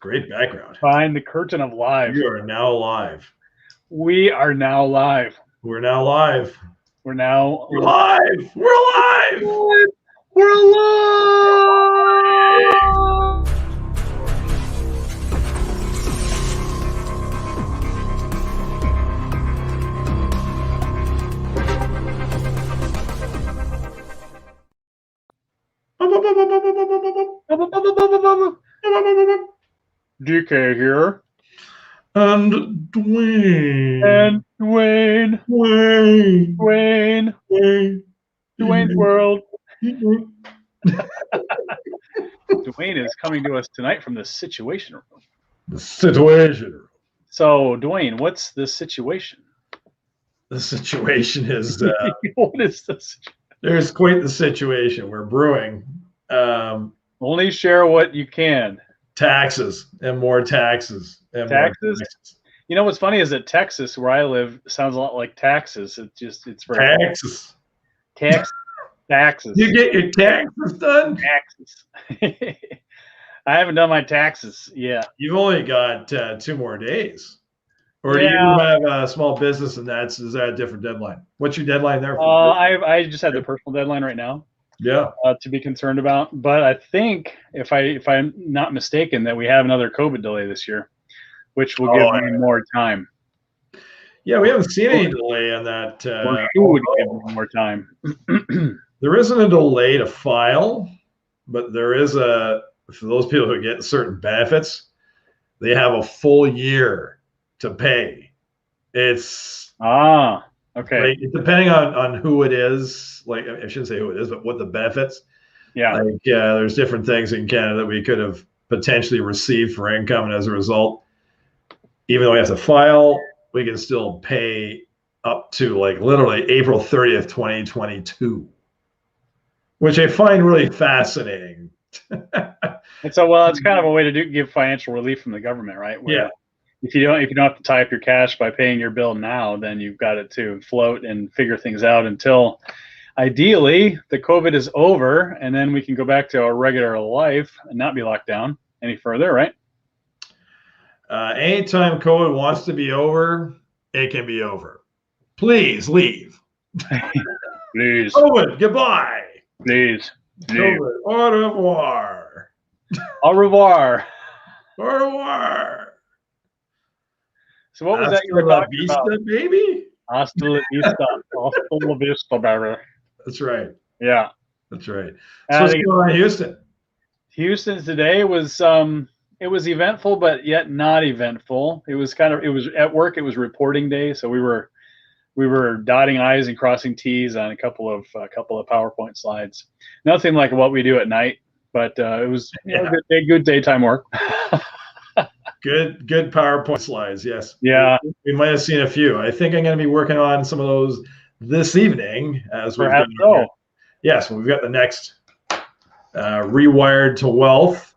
Great background. Behind the curtain of live. You are now live. We are now live. We're now live. We're now live. We're alive. We're alive. DK here. And Duane. And Duane. Duane's World. Duane is coming to us tonight from the Situation Room. The Situation Room. So, Duane, what's the situation? The situation is... what is this? There's quite the situation. We're brewing. Only share what you can. Taxes and more taxes. And taxes? More taxes. You know what's funny is that Texas, where I live, sounds a lot like taxes. It's very taxes. Taxes. You get your taxes done? Taxes. I haven't done my taxes yet. You've only got 2 more days. Or do you have a small business and is that a different deadline? What's your deadline there for? I just have the personal deadline right now. Yeah. To be concerned about. But I think if I'm not mistaken that we have another COVID delay this year, which will give me more time. Yeah, we haven't seen any delay on that. Would give me more time. There isn't a delay to file, but there is for those people who get certain benefits, they have a full year to pay. It's okay. Like, depending on who it is, like I shouldn't say who it is, but what the benefits. Yeah. Like there's different things in Canada that we could have potentially received for income, and as a result, even though we have to file, we can still pay up to like literally April 30th, 2022, which I find really fascinating. And so, it's kind of a way to give financial relief from the government, right? Where if you don't have to tie up your cash by paying your bill now, then you've got it to float and figure things out until, ideally, the COVID is over, and then we can go back to our regular life and not be locked down any further, right? Anytime COVID wants to be over, it can be over. Please leave. Please. COVID, goodbye. Please. COVID, au revoir. Au revoir. Au revoir. So what was that you were talking about? Baby? Hasta la vista. Hasta la vista, baby. That's right. Yeah. That's right. So what's going on in Houston? Houston today was it was eventful, but yet not eventful. It was at work. It was reporting day, so we were dotting I's and crossing T's on a couple of PowerPoint slides. Nothing like what we do at night, but it was good daytime work. Good PowerPoint slides. Yes. Yeah. We might have seen a few. I think I'm going to be working on some of those this evening as we've got. Yes, we've got the next Rewired to Wealth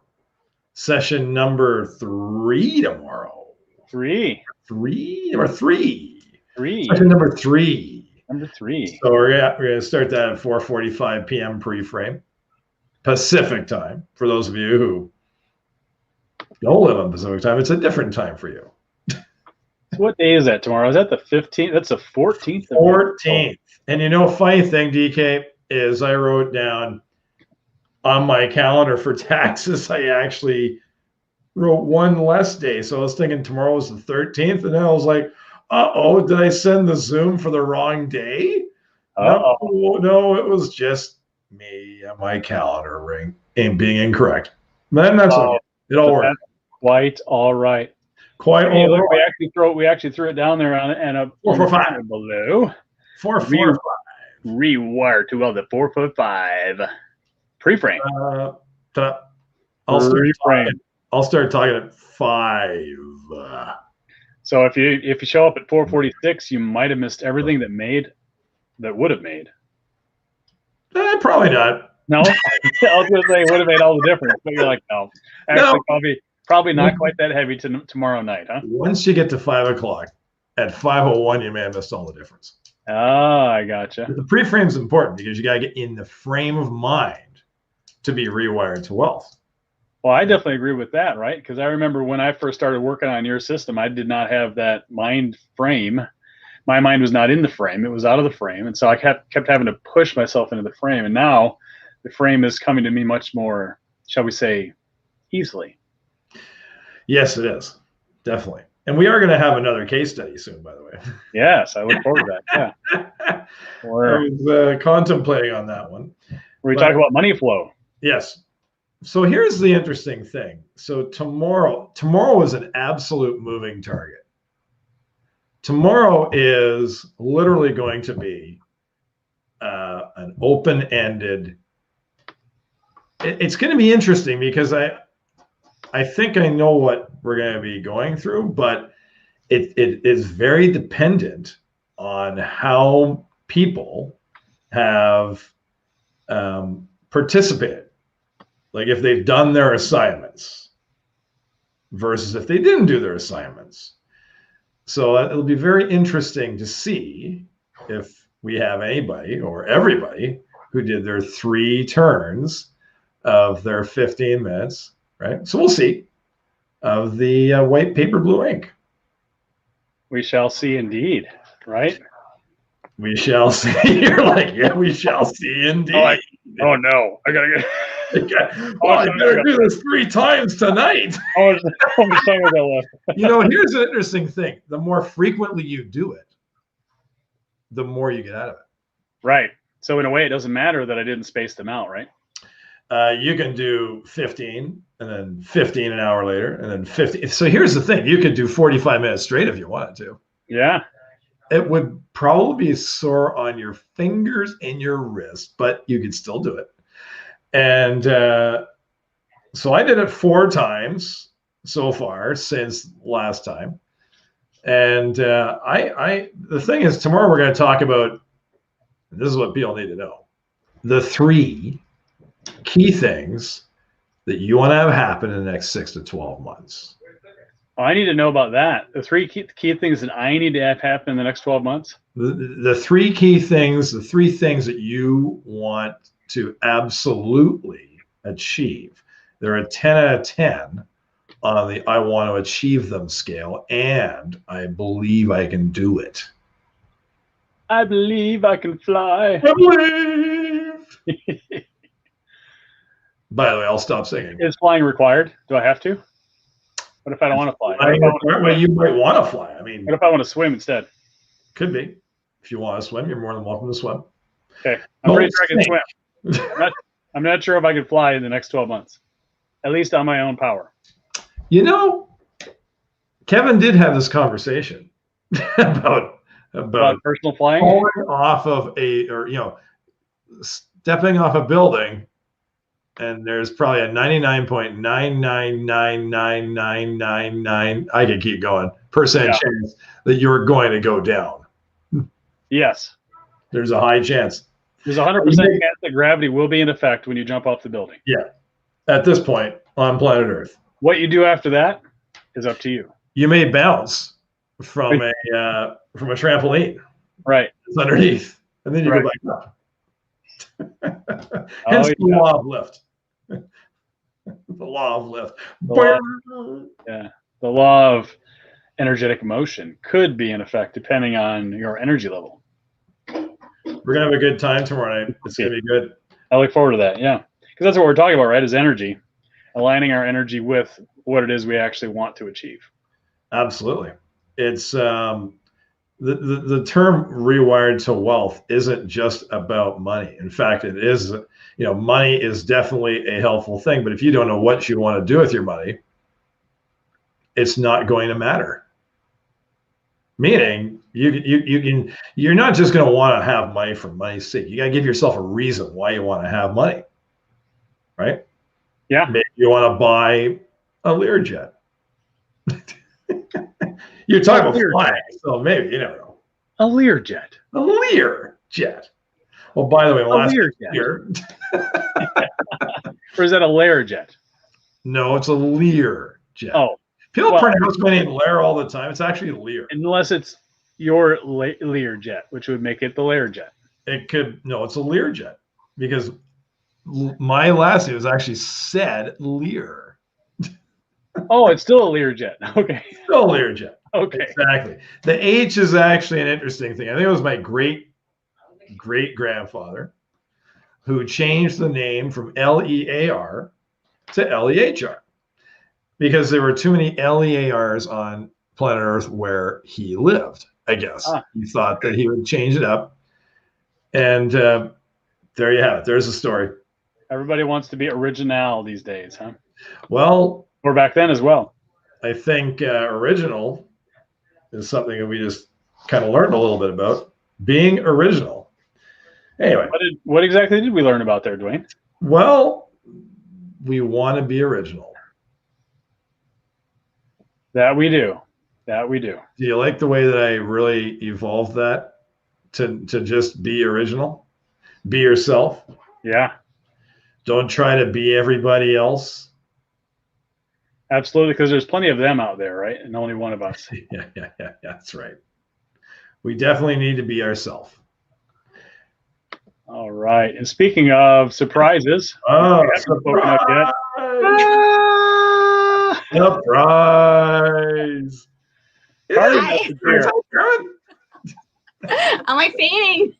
session number 3 tomorrow. 3. Session number 3. Number 3. So we're gonna start that at 4:45 p.m. pre-frame Pacific time. For those of you who don't live on Pacific time, it's a different time for you. So what day is that tomorrow? Is that the 15th? That's the 14th. 14th. And funny thing, DK, is I wrote down on my calendar for taxes, I actually wrote one less day. So I was thinking tomorrow was the 13th, and then I was like, did I send the Zoom for the wrong day? No, it was just me and my calendar being incorrect. Then that's okay. It all worked. Quite all right. Quite all right. We actually threw it down there and a 445 below. 445. Rewire to the 445. Pre-frame. I'll start talking at 5. So if you show up at 4:46, you might have missed everything that would have made. Probably not. No, I was going to say it would have made all the difference, but you're like, no. Actually, probably not quite that heavy tomorrow night, huh? Once you get to 5 o'clock, at 5:01, you may have missed all the difference. I gotcha. But the pre-frame is important because you got to get in the frame of mind to be rewired to wealth. Well, I definitely agree with that, right? Because I remember when I first started working on your system, I did not have that mind frame. My mind was not in the frame; it was out of the frame, and so I kept having to push myself into the frame. And now, the frame is coming to me much more, shall we say, easily. Yes, it is, definitely. And we are going to have another case study soon, by the way. Yes, I look forward to that. Yeah. I was contemplating on that one. We talk about money flow. Yes. So here's the interesting thing. So tomorrow is an absolute moving target. Tomorrow is literally going to be an open-ended. It's going to be interesting because I think I know what we're going to be going through, but it is very dependent on how people have participated. Like if they've done their assignments versus if they didn't do their assignments. So it'll be very interesting to see if we have anybody or everybody who did their 3 turns of their 15 minutes, right? So we'll see of the white paper, blue ink. We shall see indeed, right? We shall see. You're like, yeah, we shall see indeed. Oh no, I gotta get. Well, I better do this 3 times tonight. How much time was that left? You know, here's an interesting thing. The more frequently you do it, the more you get out of it. Right. So in a way, it doesn't matter that I didn't space them out, right? You can do 15 and then 15 an hour later and then 50. So here's the thing. You could do 45 minutes straight if you wanted to. Yeah. It would probably be sore on your fingers and your wrist, but you could still do it. And so I did it 4 times so far since last time. And the thing is, tomorrow we're going to talk about, this is what people need to know, the 3 key things that you want to have happen in the next 6 to 12 months. Oh, I need to know about that. The 3 key things that I need to have happen in the next 12 months. The 3 key things, the 3 things that you want to absolutely achieve. They're a 10 out of 10 on the I want to achieve them scale, and I believe I can do it. I believe I can fly. I believe. By the way, I'll stop singing. Is flying required? Do I have to? What if I don't want to fly? Well, you might want to fly. I mean, what if I want to swim instead? Could be. If you want to swim, you're more than welcome to swim. Okay. I'm pretty sure I can swim. I'm not sure if I can fly in the next 12 months, at least on my own power. You know, Kevin did have this conversation about personal flying, falling off of stepping off a building, and there's probably a 99.9999999, I could keep going, percent chance that you're going to go down. Yes. There's a high chance. There's 100% chance that gravity will be in effect when you jump off the building. Yeah. At this point on planet Earth. What you do after that is up to you. You may bounce from a trampoline. Right. It's underneath. And then you go back up. Hence the law of lift. The law of lift. The law of energetic motion could be in effect depending on your energy level. We're going to have a good time tomorrow night. It's going to be good. I look forward to that. Yeah. Because that's what we're talking about, right? Is energy. Aligning our energy with what it is we actually want to achieve. Absolutely. It's the term rewired to wealth isn't just about money. In fact, it is, money is definitely a helpful thing, but if you don't know what you want to do with your money, it's not going to matter. Meaning you're not just going to want to have money for money's sake. You got to give yourself a reason why you want to have money. Right? Yeah. Maybe you want to buy a Learjet. You're talking about flying, so maybe, you never know. A Learjet. A Learjet. Well, by the way, last year. Or is that a Learjet? No, it's a Learjet. Oh. People pronounce my name Lair all the time. It's actually Lear. Unless it's your Learjet, which would make it the Learjet. It's a Learjet because my last name was actually said Lear. Oh, it's still a Learjet. Okay. Still a Learjet. Okay. Exactly. The H is actually an interesting thing. I think it was my great grandfather who changed the name from LEAR to LEHR because there were too many LEARs on planet Earth where he lived, I guess. He thought that he would change it up. And there you have it. There's the story. Everybody wants to be original these days, huh? Well, or back then as well. I think original is something that we just kind of learned a little bit about. Being original. Anyway. What exactly did we learn about there, Duane? Well, we want to be original. That we do. That we do. Do you like the way that I really evolved that to just be original? Be yourself. Yeah. Don't try to be everybody else. Absolutely, because there's plenty of them out there, right? And only one of us. Yeah, that's right. We definitely need to be ourselves. All right. And speaking of surprises, surprise! Surprise! I'm like fainting.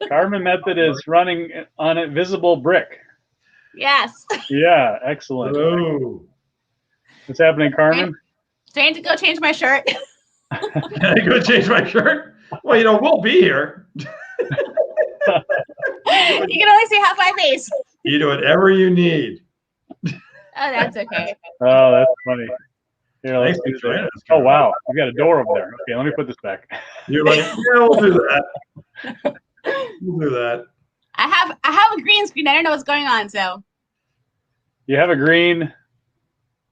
Carmen Method is running on a visible brick. Yes. Yeah, excellent. Hello. What's happening, Carmen? Trying to go change my shirt. Can I go change my shirt? Well, we'll be here. You can only see half my face. You do whatever you need. Oh, that's okay. Oh, that's funny. Here, let's do this. Oh, wow. We got a door over there. Okay, let me put this back. You're like, yeah, we'll do that. We'll do that. I have a green screen. I don't know what's going on, so. You have a green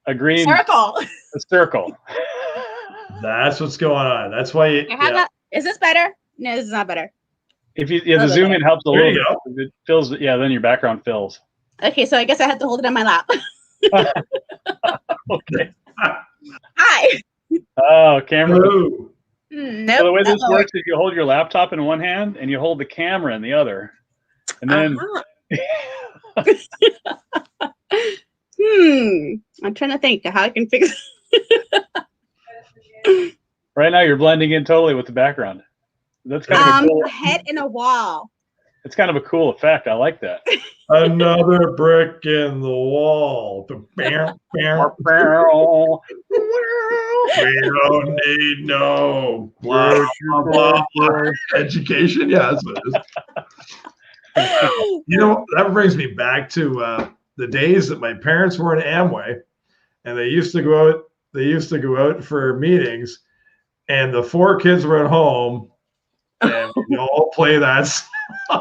circle. A circle. That's what's going on. That's why you that. Is this better? No, this is not better. If you the zoom in helps a little bit. It fills, then your background fills. Okay, so I guess I have to hold it on my lap. Okay. Hi. Oh, camera. Nope. So the way this works is you hold your laptop in one hand and you hold the camera in the other. And then I'm trying to think how I can fix Right now you're blending in totally with the background. That's kind of a cool head in a wall. It's kind of a cool effect. I like that. Another brick in the wall. We don't need no blah, blah, blah. Education. Yeah, that's what it is. That brings me back to the days that my parents were in Amway, and they used to go out. They used to go out for meetings, and the 4 kids were at home, and we all play that. It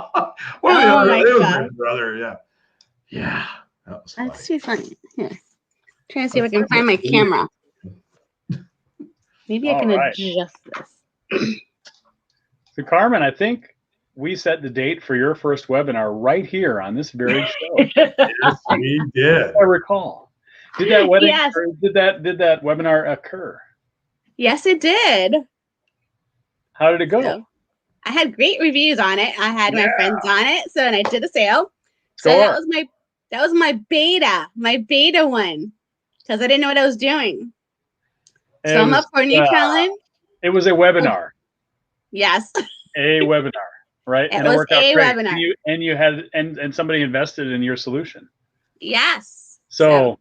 was my brother. Yeah. That was funny. That's too funny. Here, trying to see if I can find my camera. Maybe I can adjust this. So, Carmen, I think we set the date for your first webinar right here on this very show. Yes, we did. I recall. Did that did that webinar occur? Yes, it did. How did it go? So, I had great reviews on it. I had my friends on it, and I did a sale. So that was my beta one, because I didn't know what I was doing. So I'm up for a new challenge. It was a webinar. Yes. A webinar, right? It was a webinar. And you had and somebody invested in your solution. Yes. So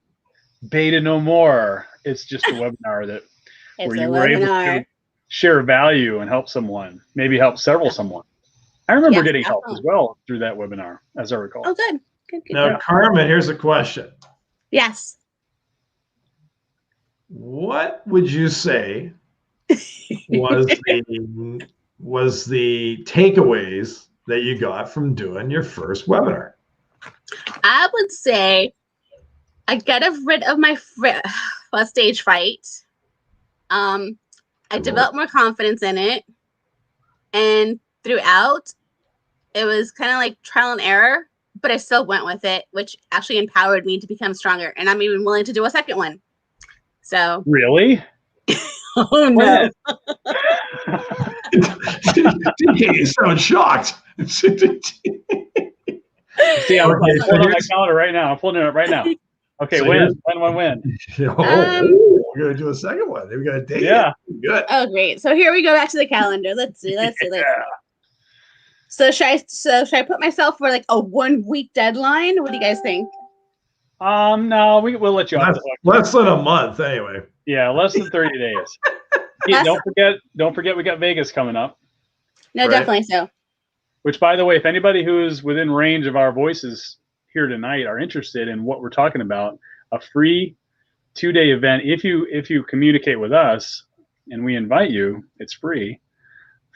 beta no more. It's just a webinar where you were able to share value and help someone, maybe help someone. I remember getting help as well through that webinar, as I recall. Oh, good. Now, Carmen, here's a question. Yes. What would you say was the takeaways that you got from doing your first webinar? I would say I got rid of my stage fright. I developed more confidence in it, and throughout, it was kind of like trial and error, but I still went with it, which actually empowered me to become stronger. And I'm even willing to do a second one. So really? Oh no! You sound shocked. See, I'm pulling up my calendar right now. I'm pulling it up right now. Okay, So win. Win. We're gonna do a second one. We got a date. Yeah. Good. Oh, great. So here we go back to the calendar. Let's see. So should I put myself for like a 1 week deadline? What do you guys think? No, we'll let you off. Less than a month, anyway. Yeah, less than 30 days. Don't forget, we got Vegas coming up. No, right? Definitely so. Which, by the way, if anybody who's within range of our voices here tonight are interested in what we're talking about, a free 2-day event. If you communicate with us and we invite you, it's free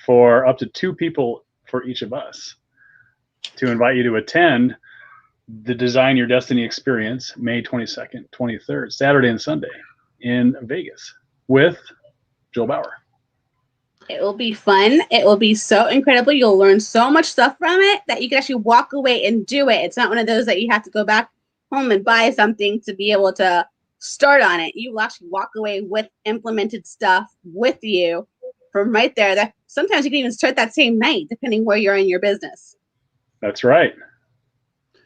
for up to 2 people for each of us to invite you to attend the Design Your Destiny experience, May 22nd, 23rd, Saturday and Sunday in Vegas with Joe Bauer. It will be fun. It will be so incredible. You'll learn so much stuff from it that you can actually walk away and do it. It's not one of those that you have to go back home and buy something to be able to start on it. You will actually walk away with implemented stuff with you from right there. That sometimes you can even start that same night, depending where you're in your business. That's right.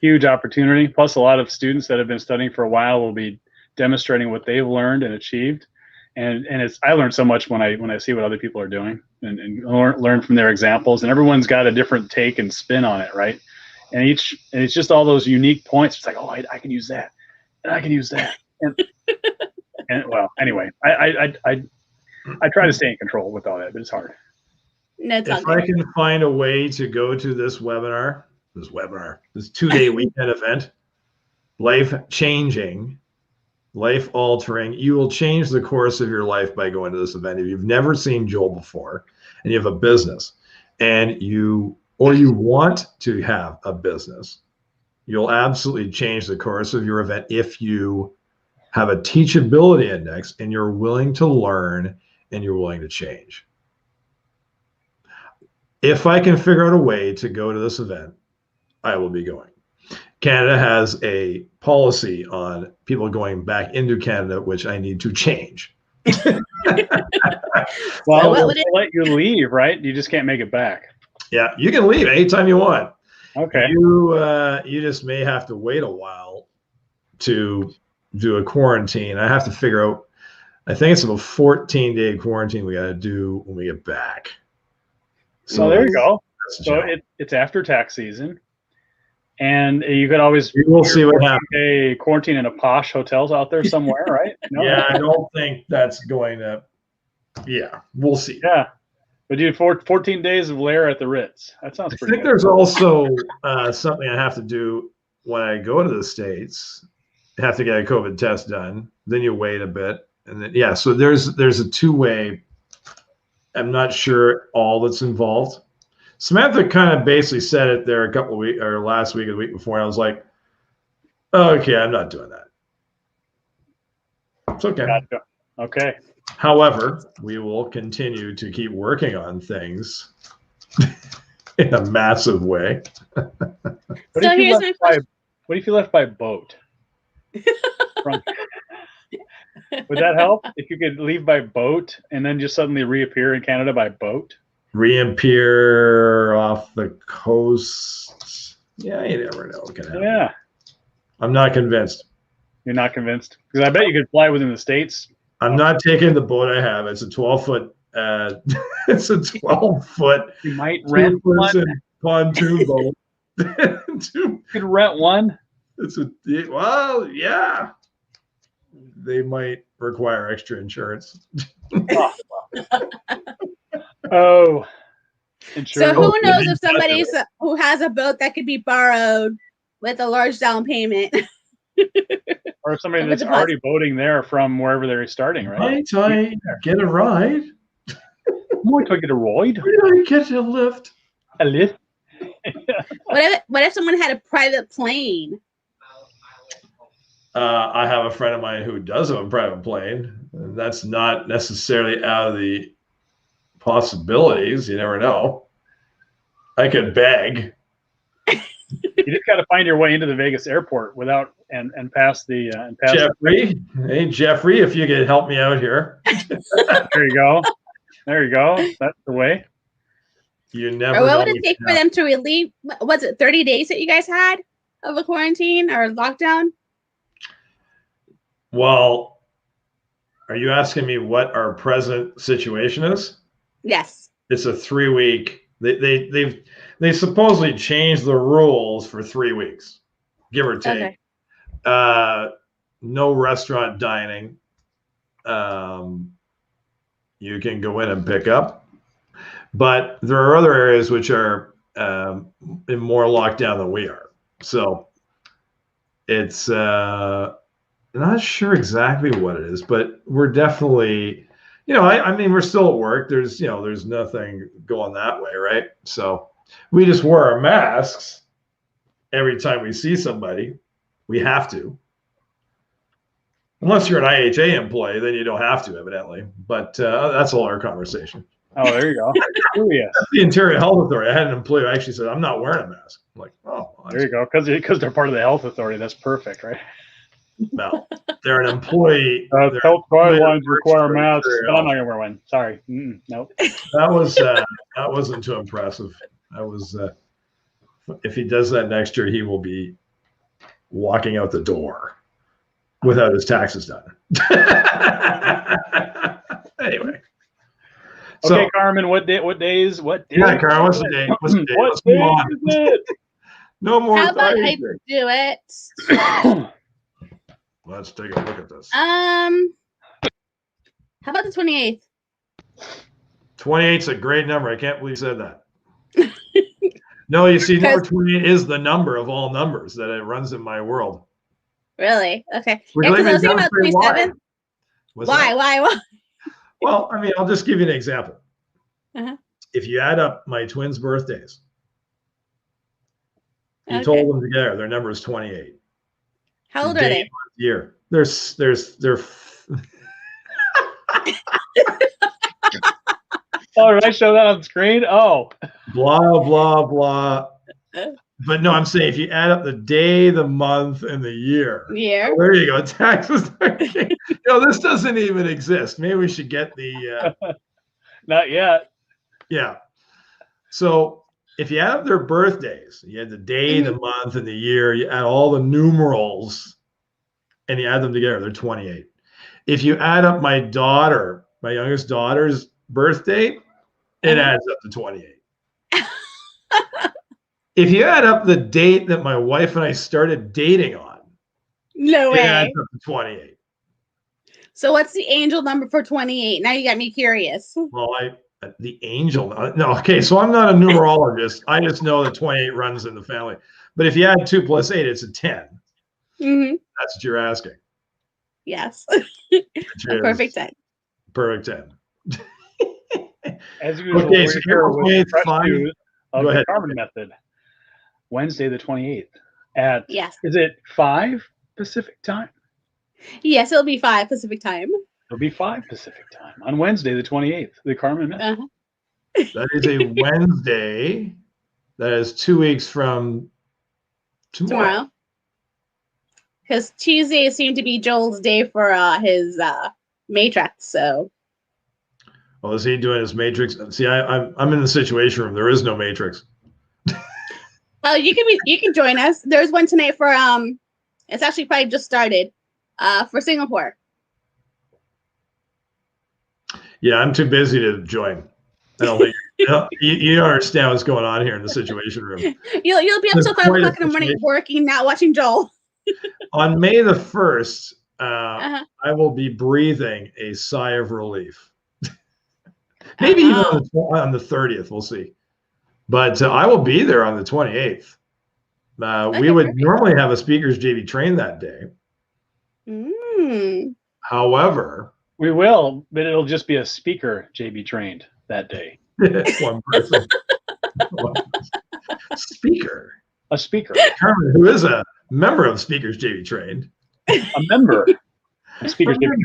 Huge opportunity. Plus, a lot of students that have been studying for a while will be demonstrating what they've learned and achieved. And I learned so much when I see what other people are doing and learn from their examples. And everyone's got a different take and spin on it, right? And it's just all those unique points. It's like, oh, I can use that, and I can use that. And well, anyway, I try to stay in control with all that, but it's hard. No, if I can find a way to go to this 2-day weekend event, life-changing, life-altering, you will change the course of your life by going to this event. If you've never seen Joel before and you have a business and you want to have a business, you'll absolutely change the course of your event if you have a teachability index and you're willing to learn and you're willing to change. If I can figure out a way to go to this event, I will be going. Canada has a policy on people going back into Canada, which I need to change. Well, they'll let you leave, right? You just can't make it back. Yeah, you can leave anytime you want. Okay. You just may have to wait a while to do a quarantine. I have to figure out, I think it's a 14-day quarantine we got to do when we get back. So there you go. So it's after tax season. And you could always see what happens. A quarantine in a posh hotels out there somewhere, right? No. Yeah, I don't think that's going to. Yeah, we'll see. Yeah, but dude, 14 days of lair at the Ritz. That sounds pretty. I think there's also something I have to do when I go to the States. I have to get a COVID test done. Then you wait a bit, and then So there's a 2-way. I'm not sure all that's involved. Samantha kind of basically said it there a couple of weeks, or last week or the week before. And I was like, okay, I'm not doing that. It's okay. Gotcha. Okay. However, we will continue to keep working on things in a massive way. What if you left by boat? Would that help if you could leave by boat and then just suddenly reappear in Canada by boat? Reappear off the coast. Yeah, you never know what can happen. Yeah. I'm not convinced. You're not convinced? Because I bet you could fly within the States. I'm not taking the boat I have. It's a 12-foot. It's a 12-foot. You might rent one pontoon boat. You could rent one. Yeah. They might require extra insurance. Oh. So who knows if somebody who has a boat that could be borrowed with a large down payment. Or if somebody that's already boating there from wherever they're starting, right? Might I get a ride? Might I get a ride? Might I get a lift? A lift? What if someone had a private plane? I have a friend of mine who does have a private plane. And that's not necessarily out of the possibilities. You never know. I could beg. You just got to find your way into the Vegas airport without and pass the Jeffrey. Hey Jeffrey, if you could help me out here. There you go. There you go. That's the way. You never. Or what would it take for them to relieve? Was it 30 days that you guys had of a quarantine or lockdown? Well, are you asking me what our present situation is? Yes. It's a 3-week. They supposedly changed the rules for 3 weeks, give or take. Okay. No restaurant dining. You can go in and pick up, but there are other areas which are in more lockdown than we are. So it's not sure exactly what it is, but we're definitely, I mean, we're still at work. There's nothing going that way, right? So we just wear our masks every time we see somebody. We have to. Unless you're an IHA employee, then you don't have to, evidently. But that's all our conversation. Oh, there you go. Oh, yes. That's the Interior Health Authority. I had an employee who actually said, I'm not wearing a mask. I'm like, oh. There you go. Because they're part of the health authority. That's perfect, right? No, they're an employee. Health guidelines require masks, but I'm not gonna wear one. Sorry. Nope. That wasn't too impressive. That was if he does that next year, he will be walking out the door without his taxes done. Anyway. Okay, Carmen, what day? Yeah, Carmen, what's the date? What's the date? What day is it? No more. How about I do it? Let's take a look at this. How about the 28th? 28's a great number. I can't believe you said that. No, you see, number 28 is the number of all numbers that it runs in my world. Really? Okay. Would Yeah, you because I like was me thinking to about demonstrate 27th. Why? Well, I mean, I'll just give you an example. Uh-huh. If you add up my twins' birthdays, you Okay. told them together, their number is 28. How old are they? Year. They're Oh, did I show that on the screen? Oh. Blah, blah, blah. But no, I'm saying if you add up the day, the month, and the year. Year. Oh, there you go. Taxes. This doesn't even exist. Maybe we should get the. Not yet. Yeah. So if you add up their birthdays, you add the day, the month, and the year, you add all the numerals, and you add them together, they're 28. If you add up my youngest daughter's birthday, it adds up to 28. If you add up the date that my wife and I started dating on, no way. It adds up to 28. So what's the angel number for 28? Now you got me curious. Well, the angel. No, okay, so I'm not a numerologist. I just know that 28 runs in the family. But if you add 2 + 8, it's a 10. Mm-hmm. That's what you're asking. Yes. A perfect 10. Perfect 10. As usual, okay, so we're fresh news of Go the ahead. Carmen method. Wednesday the 28th at, yes. Is it 5 Pacific time? Yes, it'll be 5 Pacific time. It'll be 5 Pacific time on Wednesday the 28th, the Carmen method. That is a Wednesday. That is 2 weeks from tomorrow. Because Tuesday seemed to be Joel's day for his Matrix, so. Well, is he doing his Matrix? See, I'm in the Situation Room. There is no Matrix. Well, you can join us. There's one tonight for it's actually probably just started for Singapore. Yeah, I'm too busy to join. I don't think you don't understand what's going on here in the Situation Room. You'll be up till 5 o'clock in the morning working, not watching Joel. On May the 1st, I will be breathing a sigh of relief. Maybe even on the 30th, we'll see. But I will be there on the 28th. We would normally have a speakers JV train that day. However, we will, but it'll just be a speaker JB trained that day. One person. Speaker. A speaker. Carmen, who is a member of Speakers JV trained. A member of Speakers JV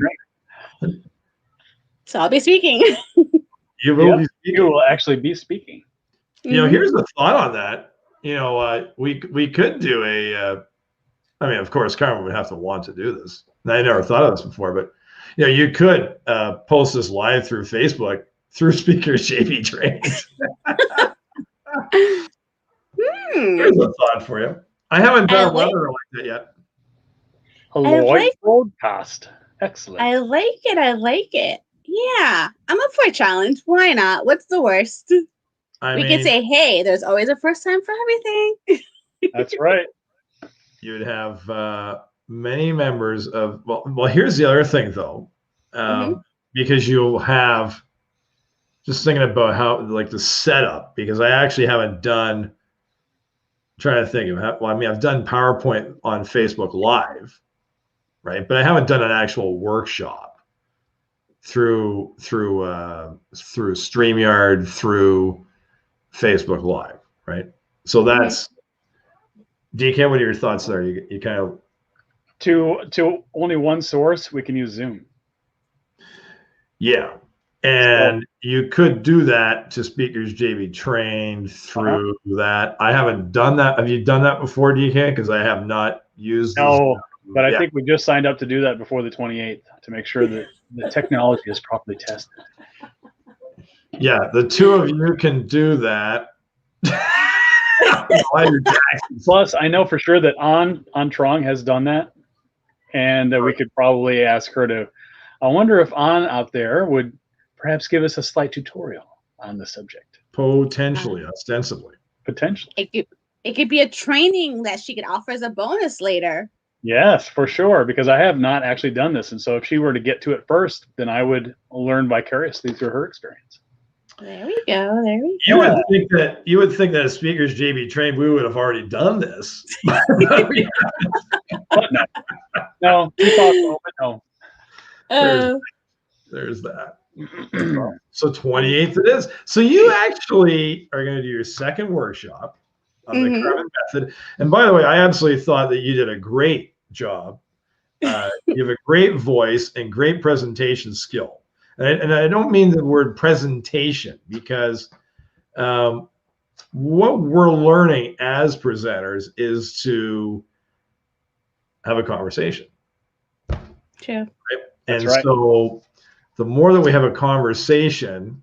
trained. So I'll be speaking. You will be speaking. You will actually be speaking. Here's the thought on that. We could do I mean, of course, Carmen would have to want to do this. I never thought of this before, but you could post this live through Facebook through Speakers JV trained. Here's a thought for you. I haven't done a webinar like that yet. Lloyd broadcast. Excellent. I like it. I like it. Yeah, I'm up for a challenge. Why not? What's the worst? We could say, hey, there's always a first time for everything. That's right. You'd have many members of, well, here's the other thing, though, because you'll have, just thinking about how, like, the setup, because I actually haven't done, trying to think of how, well, I mean, I've done PowerPoint on Facebook Live, right? But I haven't done an actual workshop through StreamYard, through Facebook Live, right? So that's, DK, what are your thoughts there? You kind of, to only one source, we can use Zoom. Yeah. And you could do that to Speakers JB Trained through that. I haven't done that. Have you done that before, DK? Because I have not used No, but I think we just signed up to do that before the 28th to make sure that the technology is properly tested. Yeah, the two of you can do that. Plus, I know for sure that An Trong has done that, and we could probably ask her to. I wonder if An out there would perhaps give us a slight tutorial on the subject. Potentially, ostensibly. Potentially. It could be a training that she could offer as a bonus later. Yes, for sure, because I have not actually done this, and so if she were to get to it first, then I would learn vicariously through her experience. There we go. There we go. You would think that as Speakers JB Trained, we would have already done this. But no. No, we thought so, but no. There's that. So 28th it is. So you actually are going to do your second workshop on the Carmen method. And by the way, I absolutely thought that you did a great job. You have a great voice and great presentation skill. And I don't mean the word presentation, because what we're learning as presenters is to have a conversation. True. Right? And so the more that we have a conversation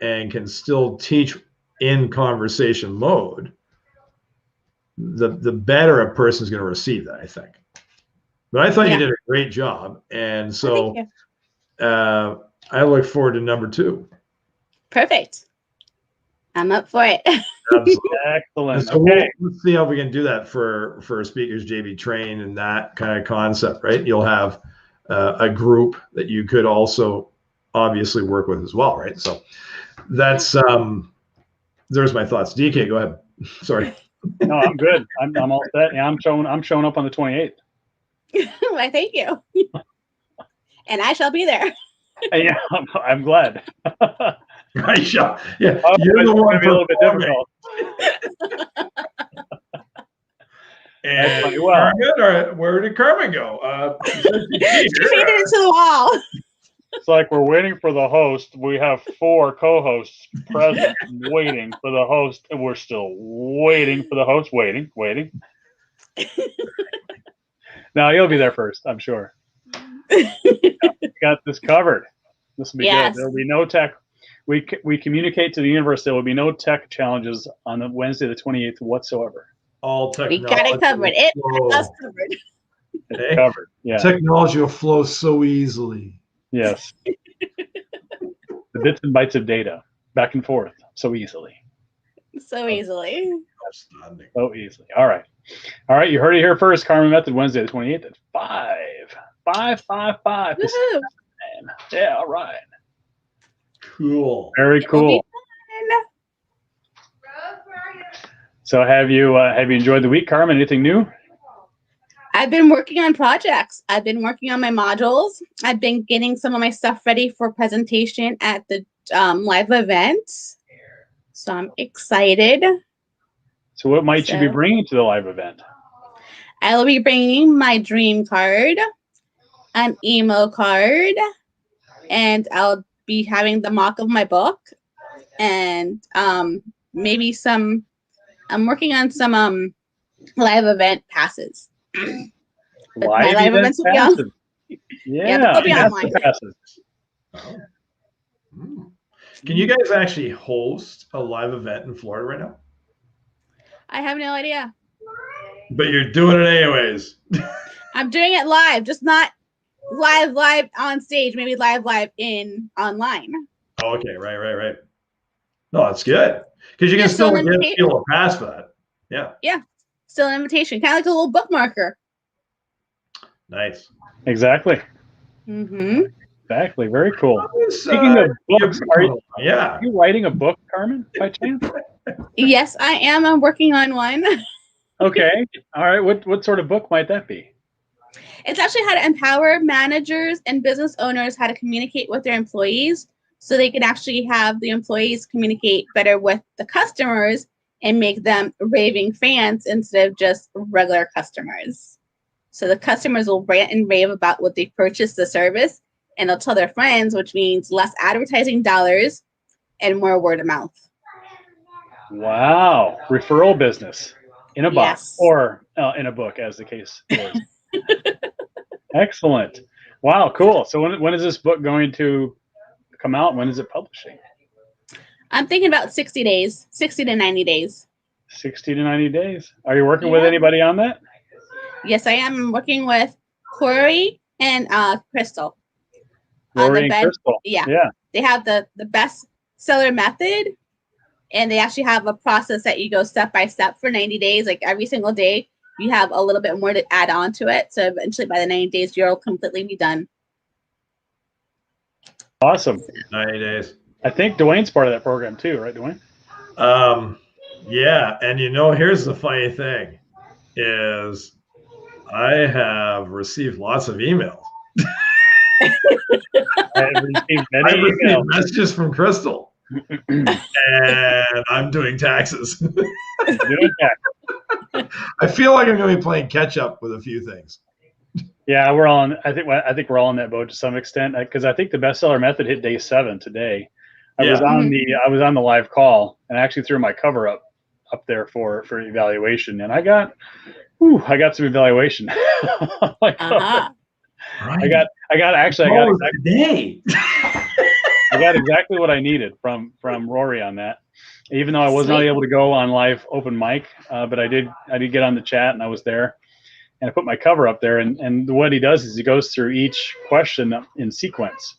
and can still teach in conversation mode, the better a person's going to receive that, I think. But I thought you did a great job. And so I look forward to number 2. Perfect. I'm up for it. Excellent. So let's see how we can do that for Speakers JB Train and that kind of concept, right? You'll have a group that you could also obviously work with as well, right? So that's there's my thoughts. DK, go ahead. Sorry. No, I'm good. I'm all set. Yeah, I'm showing up on the 28th. Why, thank you. And I shall be there. Yeah, I'm glad. I shall. Yeah, you're the one. Be a little bit difficult. And Carmen, where did Carmen go? She faded into the wall. It's like we're waiting for the host. We have 4 co-hosts present, waiting for the host, and we're still waiting for the host. Waiting. Now you'll be there first, I'm sure. Got this covered. This will be good. There will be no tech. We communicate to the universe. There will be no tech challenges on the Wednesday, the 28th whatsoever. All technology. We got it covered. It's covered. It's covered. Yeah. Technology will flow so easily. Yes. The bits and bytes of data back and forth so easily. So easily. So easily. All right. You heard it here first. Carmen Method, Wednesday, the 28th at 5:55. Yeah. All right. Cool. Very cool. So have you enjoyed the week, Carmen? Anything new? I've been working on projects. I've been working on my modules. I've been getting some of my stuff ready for presentation at the live event. So I'm excited. So what might you be bringing to the live event? I will be bringing my dream card, an emo card, and I'll be having the mock of my book, and maybe some. I'm working on some live event passes. Live events will be on. Yeah, they'll be online. Can you guys actually host a live event in Florida right now? I have no idea. But you're doing it anyways. I'm doing it live, just not live on stage, maybe live in online. Oh, okay, right. No, that's good because you Yeah, can still still give people a pass for that. Yeah. Yeah, still an invitation, kind of like a little bookmarker. Nice. Exactly. Mm-hmm. Exactly. Very cool. Was, Speaking of books, are yeah. you writing a book, Carmen, by chance? Yes, I am. I'm working on one. Okay. All right. What sort of book might that be? It's actually how to empower managers and business owners how to communicate with their employees so they can actually have the employees communicate better with the customers and make them raving fans instead of just regular customers. So the customers will rant and rave about what they purchased the service, and they'll tell their friends, which means less advertising dollars and more word of mouth. Wow. Referral business in a box or in a book, as the case is. Excellent. Wow, cool. So when is this book going to come out? When is it publishing? I'm thinking about 60 days, 60 to 90 days. 60 to 90 days. Are you working with anybody on that? Yes, I am. I'm working with Corey and Crystal. Rory and Crystal. Yeah. They have the best seller method, and they actually have a process that you go step by step for 90 days. Like every single day, you have a little bit more to add on to it. So eventually by the 90 days, you'll completely be done. Awesome. 90 days. I think Duane's part of that program too, right, Duane? Yeah. And here's the funny thing is I have received lots of emails. I've received messages from Crystal. And I'm doing taxes. I feel like I'm going to be playing catch up with a few things. Yeah, we're all. I think we're all in that boat to some extent because I think the bestseller method hit day 7 today. I was on the live call and I actually threw my cover up there for evaluation, and I got some evaluation. I got exactly what I needed from Rory on that. Even though I was not able to go on live open mic, but I did get on the chat and I was there, and I put my cover up there. And what he does is he goes through each question in sequence.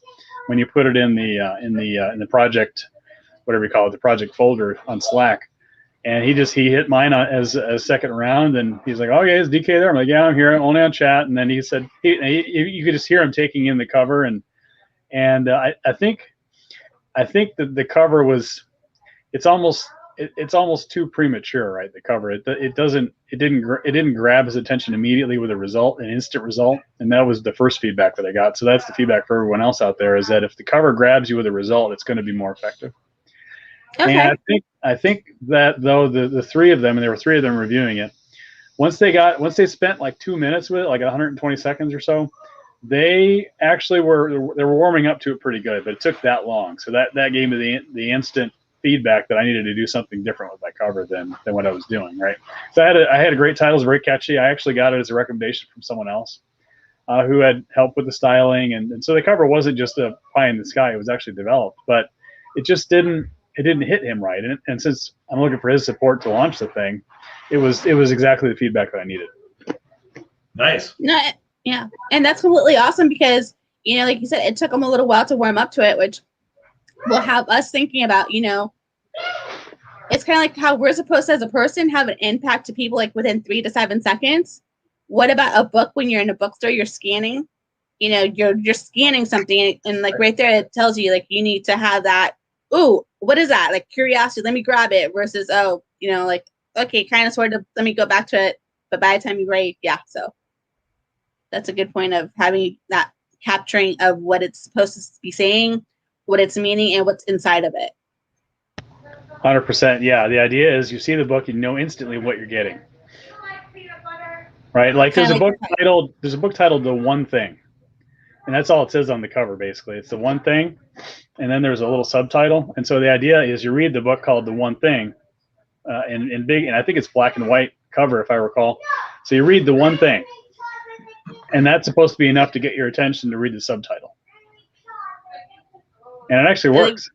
When you put it in the project, whatever you call it, the project folder on Slack, and he hit mine as a second round, and he's like, "Okay, is DK there?" I'm like, "Yeah, I'm here, only on chat." And then he said, you could just hear him taking in the cover, and I think that the cover was, it's almost too premature, right? The cover, it didn't grab his attention immediately with an instant result, and that was the first feedback that I got. So that's the feedback for everyone else out there, is that if the cover grabs you with a result, it's going to be more effective. Okay. And I think that though the 3 of them, and there were 3 of them reviewing it, once they spent like 2 minutes with it, like 120 seconds or so, they actually were warming up to it pretty good, but it took that long. So that gave me the instant feedback that I needed to do something different with my cover than what I was doing, right? So I had a great title, it was very catchy. I actually got it as a recommendation from someone else who had helped with the styling, and so the cover wasn't just a pie in the sky, it was actually developed, but it just didn't hit him right. And since I'm looking for his support to launch the thing, it was exactly the feedback that I needed. Nice. No, yeah, and that's completely awesome because like you said, it took them a little while to warm up to it, which will have us thinking about, it's kind of like how we're supposed to, as a person, have an impact to people like within 3 to 7 seconds. What about a book? When you're in a bookstore, you're scanning, you're scanning something, and like right there, it tells you like you need to have that. Ooh, what is that? Like curiosity, let me grab it, versus like, okay, kind of sort of, let me go back to it. But by the time you write, so that's a good point of having that capturing of what it's supposed to be saying, what it's meaning, and what's inside of it. 100%. Yeah, the idea is you see the book, you know instantly what you're getting. Right? Like there's a book titled The One Thing. And that's all it says on the cover, basically. It's the one thing, and then there's a little subtitle. And so the idea is you read the book called The One Thing, in big, and I think it's black and white cover, if I recall. So you read the one thing, and that's supposed to be enough to get your attention to read the subtitle. And it actually works.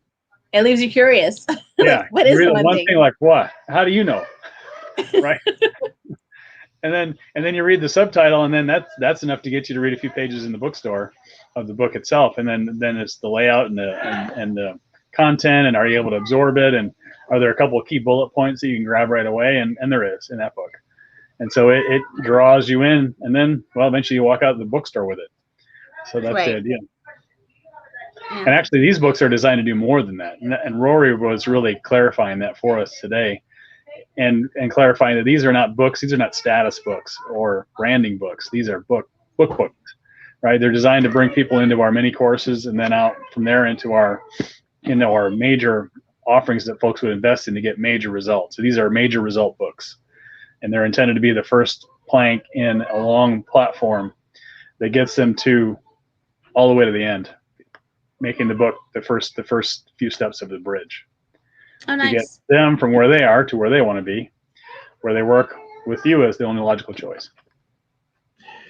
It leaves you curious. Yeah. What is the one thing? Like what? How do you know? Right. then you read the subtitle, and then that's enough to get you to read a few pages in the bookstore of the book itself. And then it's the layout and the content, and are you able to absorb it, and are there a couple of key bullet points that you can grab right away? And there is in that book. And so it draws you in, and then, well, eventually you walk out of the bookstore with it. So that's the idea. Yeah. And actually, these books are designed to do more than that. And Rory was really clarifying that for us today, and clarifying that these are not books. These are not status books or branding books. These are books, right? They're designed to bring people into our mini courses, and then out from there into our major offerings that folks would invest in to get major results. So these are major result books, and they're intended to be the first plank in a long platform that gets them to all the way to the end, making the book the first few steps of the bridge. Oh, nice. To get them from where they are to where they want to be, where they work with you as the only logical choice.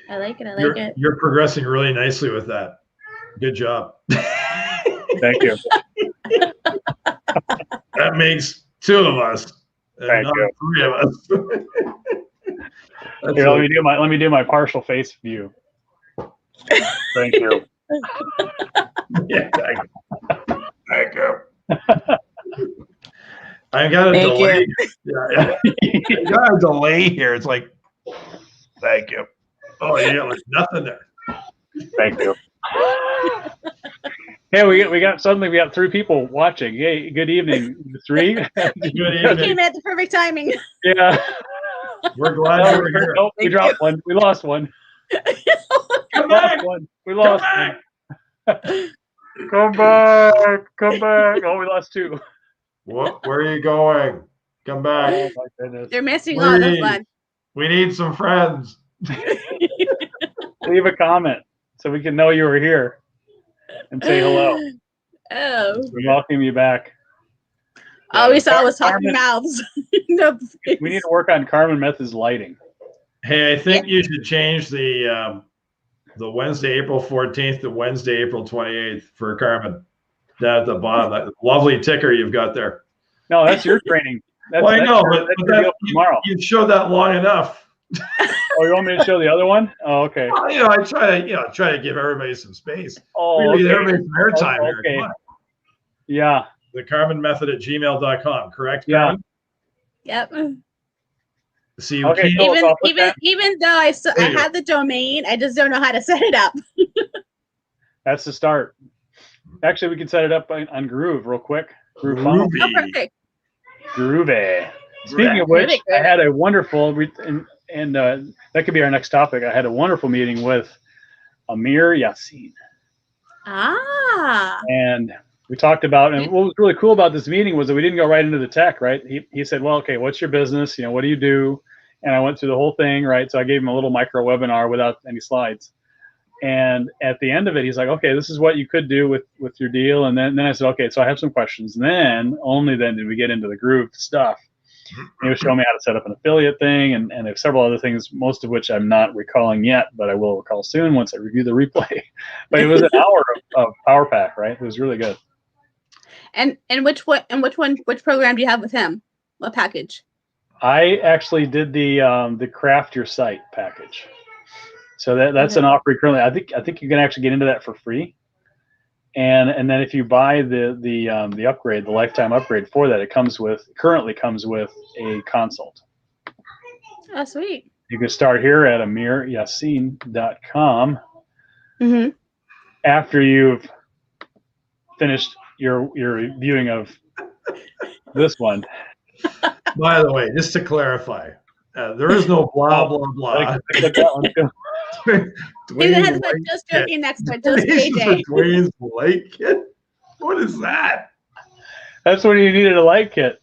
I like it. You're progressing really nicely with that. Good job. Thank you. That makes two of us. Thank you. 3 of us. Here, let me do my partial face view. Thank you. Yeah, thank you. I got a delay. Yeah. I got a delay here. It's like, thank you. Oh, yeah, like nothing there. Thank you. Hey, we got 3 people watching. Hey, good evening, 3. Good evening. Came at the perfect timing. Yeah. We're glad you were here. Nope, we dropped one. We lost one. Come back. We lost one. Come back. Oh, we lost 2. What? Where are you going? Come back. Oh, my goodness. They're missing all the fun. We need some friends. Leave a comment so we can know you were here and say hello. Oh. We welcome you back. All we saw was talking mouths. No, we need to work on Carmen Method's lighting. Hey, I think you should change the Wednesday, April 14th to Wednesday, April 28th for Carmen. Down at the bottom, that lovely ticker you've got there. No, that's your training. Well, I know, but tomorrow. You've showed that long enough. Oh, you want me to show the other one? Oh, okay. Well, I try to give everybody some space. Oh, okay. Everybody some airtime here. Okay. Yeah. The CarmenMethod@gmail.com, correct? Carmen? Yep. See, okay, even though I have the domain, I just don't know how to set it up. That's the start. Actually, we can set it up on Groove real quick. Groove Funnel. Oh, perfect. Groovy. Speaking of which, I had a wonderful, and that could be our next topic. I had a wonderful meeting with Amir Yassin. Ah. And we talked about, and what was really cool about this meeting was that we didn't go right into the tech, right? He said, well, okay, what's your business? What do you do? And I went through the whole thing, right? So I gave him a little micro webinar without any slides. And at the end of it, he's like, okay, this is what you could do with your deal. And then I said, okay, so I have some questions. And then, only then did we get into the Groove stuff. He was showing me how to set up an affiliate thing, and there's several other things, most of which I'm not recalling yet, but I will recall soon once I review the replay. But it was an hour of Power Pack, right? It was really good. And which program do you have with him? What package? I actually did the Craft Your Site package. So that's an offer currently. I think you can actually get into that for free. And then if you buy the upgrade, the lifetime upgrade for that, it currently comes with a consult. Oh, sweet. You can start here at amiryassin.com. Mm-hmm. After you've finished your viewing of this one. By the way, just to clarify, there is no blah blah blah. Dwayne just joking next one, just JJ. Dwayne's light kit. What is that? That's when you needed a light kit.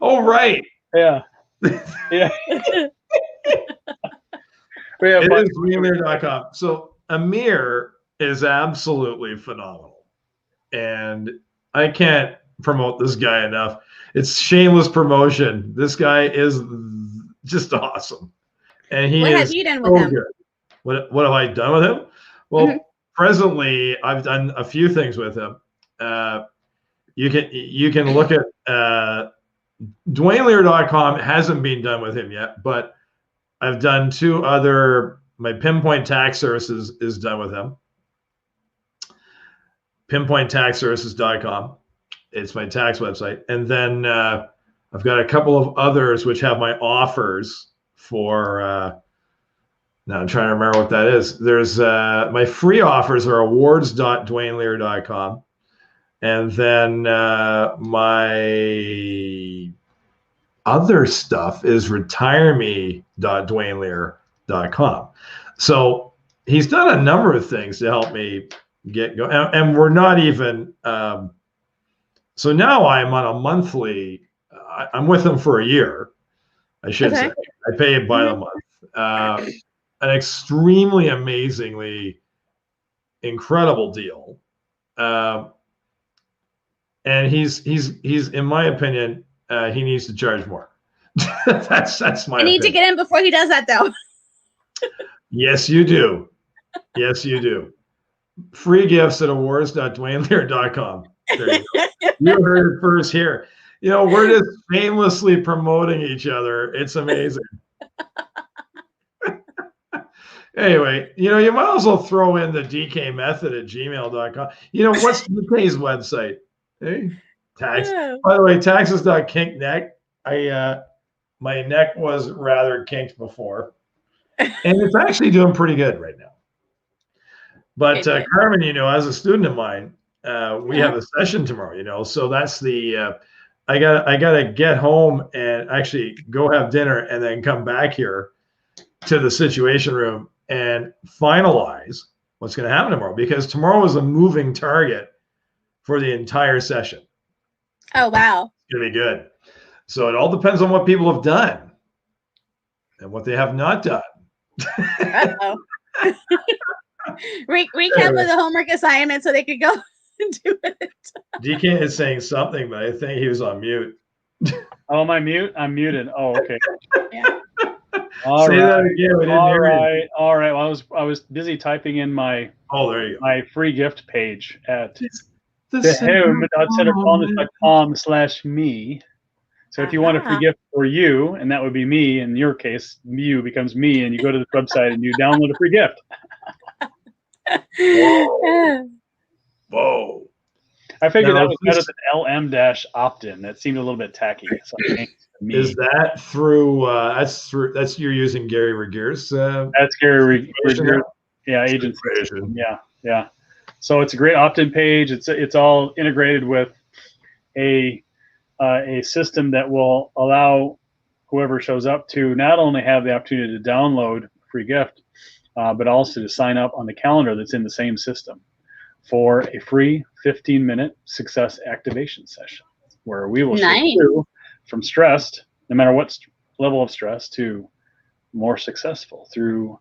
Oh, right. Yeah. Yeah. It is Amir.com. So Amir is absolutely phenomenal, and I can't promote this guy enough. It's shameless promotion. This guy is just awesome, and he is so good. What have I done with him? Well, presently I've done a few things with him. You can look at DwayneLear.com. Hasn't been done with him yet, but I've done 2 other. My Pinpoint Tax Services is done with him. PinpointTaxServices.com. It's my tax website. And then I've got a couple of others which have my offers for. Now I'm trying to remember what that is. There's my free offers are awards.duanelear.com. And then my other stuff is retireme.duanelear.com. So he's done a number of things to help me get going. And we're not even, so now I'm on a monthly, I'm with him for a year, I should say. I pay it by the month. An extremely amazingly incredible deal. And he's in my opinion, he needs to charge more. that's my. I need to get in before he does that, though. Yes, you do. Yes, you do. Free gifts at awards.duanelear.com. There you go. You heard it first here. We're just shamelessly promoting each other. It's amazing. Anyway, you might as well throw in the DK method at gmail.com. What's DK's website? Hey, tax. By the way, taxes.kinkneck. My neck was rather kinked before, and it's actually doing pretty good right now. But Carmen, as a student of mine, we have a session tomorrow. So that's the. I gotta get home and actually go have dinner and then come back here to the Situation Room and finalize what's going to happen tomorrow, because tomorrow is a moving target for the entire session. Oh, wow. It's going to be good. So it all depends on what people have done and what they have not done. Uh-oh. Recap of the homework assignment so they could go and do it. DK is saying something, but I think he was on mute. Oh, am I mute? I'm muted. Oh, okay. Yeah. All Say right. that again. We didn't All hear right. you. All right. Well, I was busy typing in my there you go. my free gift page at thecentercolumnist.com/me. So if you want a free gift for you, and that would be me, in your case, you becomes me, and you go to the website and you download a free gift. Whoa. I figured that was better than LM-opt-in. That seemed a little bit tacky. So is that through? That's you're using Gary Regeer's. That's Gary Regeer's. Yeah, agency. Yeah. So it's a great opt-in page. It's all integrated with a system that will allow whoever shows up to not only have the opportunity to download a free gift, but also to sign up on the calendar that's in the same system for a free 15-minute success activation session, where we will shift you from stressed, no matter what level of stress, to more successful through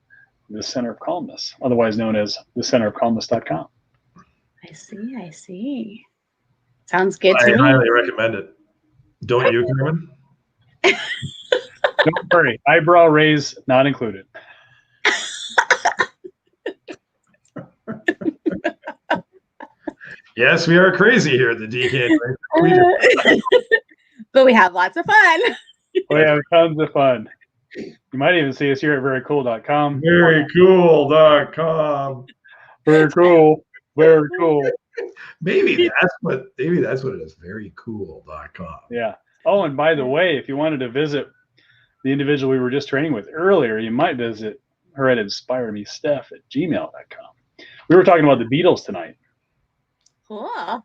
the Center of Calmness, otherwise known as thecenterofcalmness.com. I see. Sounds good to me. I highly recommend it. Don't you, Carmen? Don't worry. Eyebrow raise not included. Yes, we are crazy here at the DK. But we have lots of fun. We have tons of fun. You might even see us here at verycool.com. Verycool.com. Very cool. Very cool. Maybe that's what it is. Verycool.com. Yeah. Oh, and by the way, if you wanted to visit the individual we were just training with earlier, you might visit her at inspiremesteph@gmail.com. We were talking about the Beatles tonight. Cool.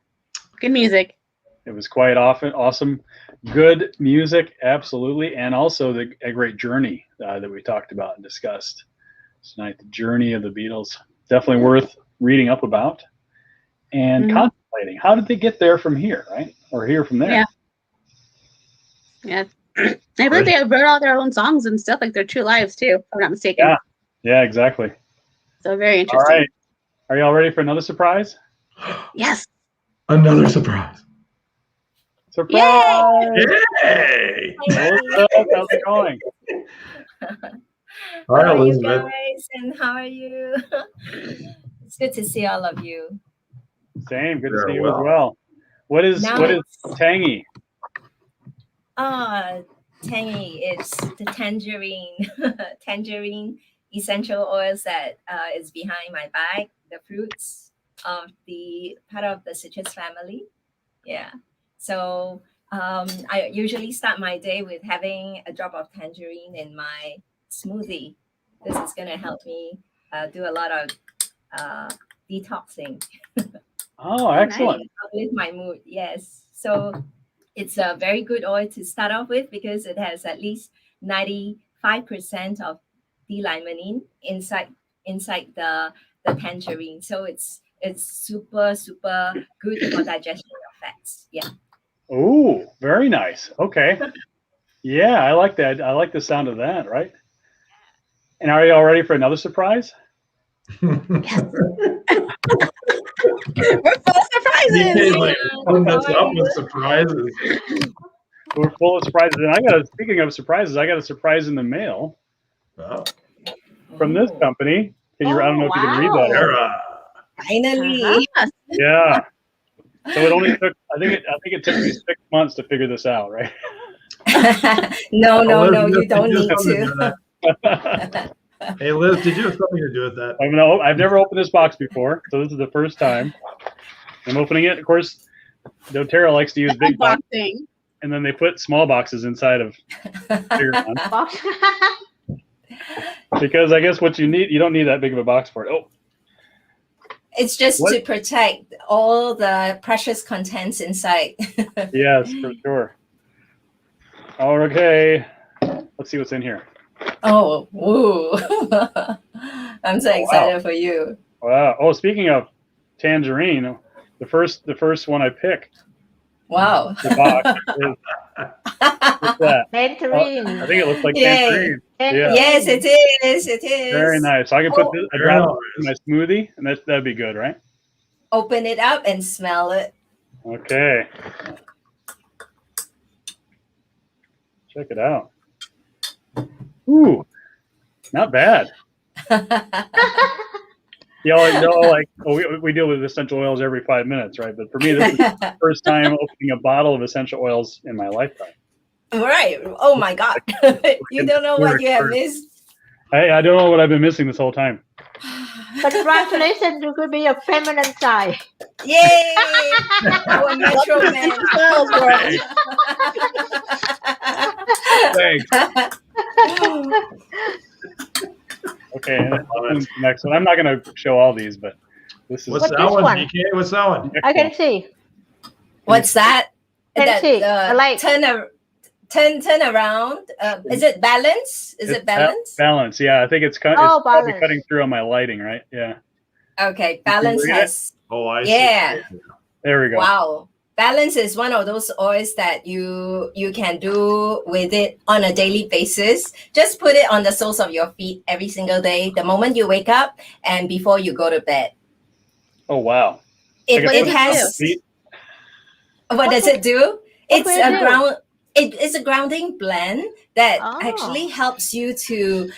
Good music. It was quite awesome. Good music, absolutely. And also a great journey that we talked about and discussed tonight. The journey of the Beatles. Definitely worth reading up about and contemplating. How did they get there from here, right? Or here from there? Yeah. I believe they wrote all their own songs and stuff, like their true lives too, if I'm not mistaken. Yeah, exactly. So very interesting. All right. Are y'all ready for another surprise? Yes. Another surprise. Surprise! Yay! How's it going? Hi, How are you Elizabeth. guys, and how are you? It's good to see all of you. Same. Good to see you as well. What is tangy? tangy is the tangerine essential oils that is behind my bag. The fruits of the part of the citrus family. Yeah. So I usually start my day with having a drop of tangerine in my smoothie. This is going to help me do a lot of detoxing. Oh, excellent. Uplift my mood. Yes. So it's a very good oil to start off with because it has at least 95% of D-limonene inside the tangerine. So it's super good for digestion of fats. Yeah. Oh, very nice. Okay. Yeah, I like that. I like the sound of that, right? And are you all ready for another surprise? We're full of surprises. DK's like putting us up with surprises. We're full of surprises. And speaking of surprises, I got a surprise in the mail Wow. from this company. I don't know if you can read that. Era. Finally. Yeah. So it only took, I think it took me 6 months to figure this out, right? No, you don't need to. Hey, Liz, did you have something to do with that? I've never opened this box before, so this is the first time I'm opening it. Of course, doTERRA likes to use big boxes, and then they put small boxes inside of bigger ones. Because I guess what you don't need that big of a box for it. Oh, it's just to protect all the precious contents inside. Yes, for sure. Okay, let's see what's in here. Oh, woo. I'm so excited for you. Wow. Oh, speaking of tangerine, the first one I picked. Wow. The box is, what's that? Tangerine. I think it looks like tangerine. Yeah. Yes, it is. It is. Very nice. So I can put this in my smoothie, and that'd be good, right? Open it up and smell it. Okay. Check it out. Ooh, not bad. We deal with essential oils every 5 minutes, right? But for me, this is the first time opening a bottle of essential oils in my lifetime. Right. Oh my God. You don't know what you have missed. Hey, I don't know what I've been missing this whole time. Congratulations, you could be a feminine side. Yay! Our Metro Man. Thanks. Okay, next one. I'm not going to show all these, but this is. What's that one, DK? What's that one? I can see. What's that? Can see. Like turn around. Is it balance? Is it balance? Balance. Yeah, I think it's probably cutting through on my lighting, right? Yeah. Okay, balance has. Oh, I see. Yeah. There we go. Wow. Balance is one of those oils that you can do with it on a daily basis. Just put it on the soles of your feet every single day, the moment you wake up and before you go to bed. Oh, wow. It has. What does it do? It's a grounding blend that actually helps you to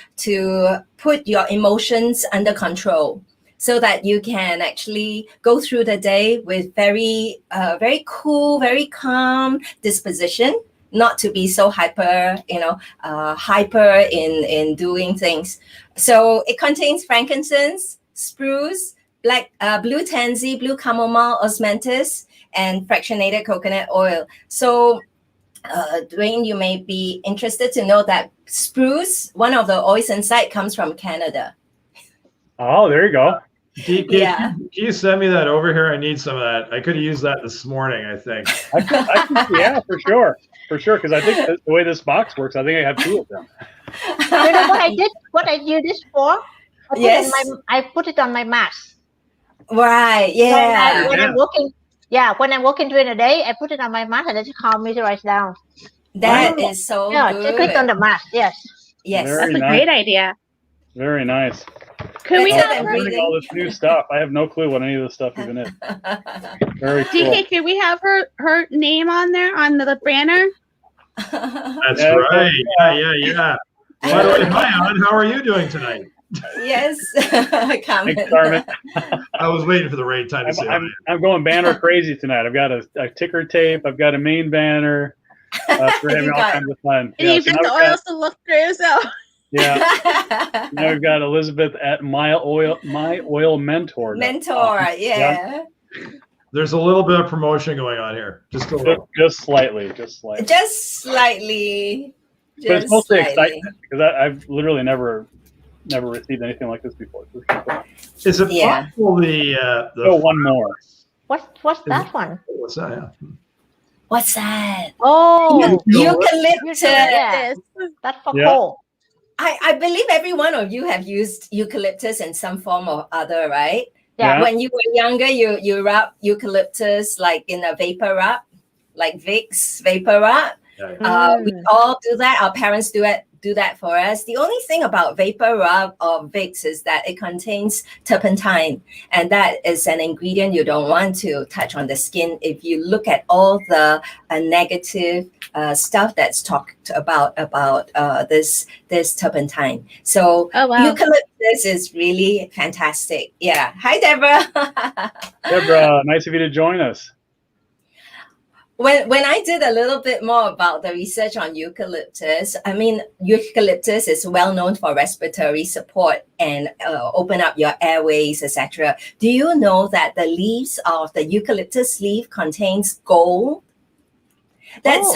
put your emotions under control, so that you can actually go through the day with very cool, very calm disposition, not to be so hyper in doing things. So it contains frankincense, spruce, blue tansy, blue chamomile, osmanthus, and fractionated coconut oil. So Duane, you may be interested to know that spruce, one of the oils inside, comes from Canada. Oh, there you go. DK, can you send me that over here? I need some of that. I could have used that this morning, I think. Yeah, for sure. Because I think the way this box works, I think I have 2 of them. You know what I did? What I use this for? I put it on my mask. Right. Yeah. When I'm working during the day, I put it on my mask and it calms me right down. That is so good. Just click on the mask. Yes. That's a great idea. Very nice. Could we have learning all this new stuff? I have no clue what any of this stuff even is. Very cool. DK, could we have her name on there on the banner? That's right. Yeah. By the way, hi, Ann. How are you doing tonight? Yes. Thanks, Carmen. I was waiting for the right time to say I'm going banner crazy tonight. I've got a ticker tape. I've got a main banner. We're having all kinds of fun. And you've got the oils to look through yourself. Yeah. Now we've got Elizabeth at My Oil Mentor. Yeah. There's a little bit of promotion going on here. Just slightly. But it's mostly excitement because I've literally never received anything like this before. Is it possible one more? What's that one? What's that? Yeah. What's that? Oh, eucalyptus. Yeah. That's for cold. I believe every one of you have used eucalyptus in some form or other, right? Yeah. When you were younger, you rub eucalyptus like in a vapor rub, like Vicks vapor rub. We all do that. Our parents do that for us. The only thing about vapor rub or Vicks is that it contains turpentine, and that is an ingredient you don't want to touch on the skin. If you look at all the negative stuff that's talked about this turpentine, so eucalyptus is really fantastic. Yeah. Hi, Deborah. Deborah, nice of you to join us. When I did a little bit more about the research on eucalyptus, I mean, eucalyptus is well known for respiratory support and open up your airways, etc. Do you know that the leaves of the eucalyptus leaf contains gold? That's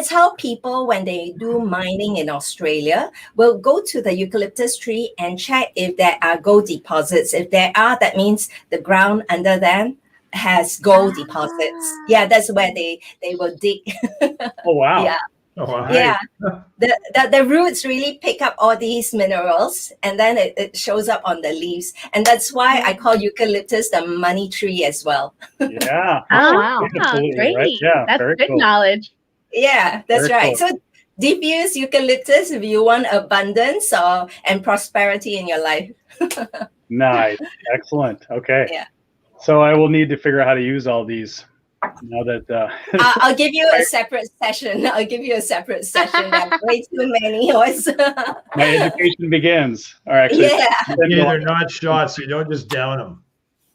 how people, when they do mining in Australia, will go to the eucalyptus tree and check if there are gold deposits. If there are, that means the ground under them has gold deposits. Yeah, that's where they will dig. Oh wow. Yeah. Oh, wow. Yeah. The roots really pick up all these minerals, and then it shows up on the leaves. And that's why I call eucalyptus the money tree as well. Yeah. Oh wow. Great. Right? Yeah, that's good knowledge. Yeah, that's very right. Cool. So diffuse eucalyptus if you want abundance and prosperity in your life. Nice. Excellent. Okay. Yeah. So I will need to figure out how to use all these now that I'll give you a separate session. There are way too many. my education begins. Or actually, they're not shots. You don't just down them.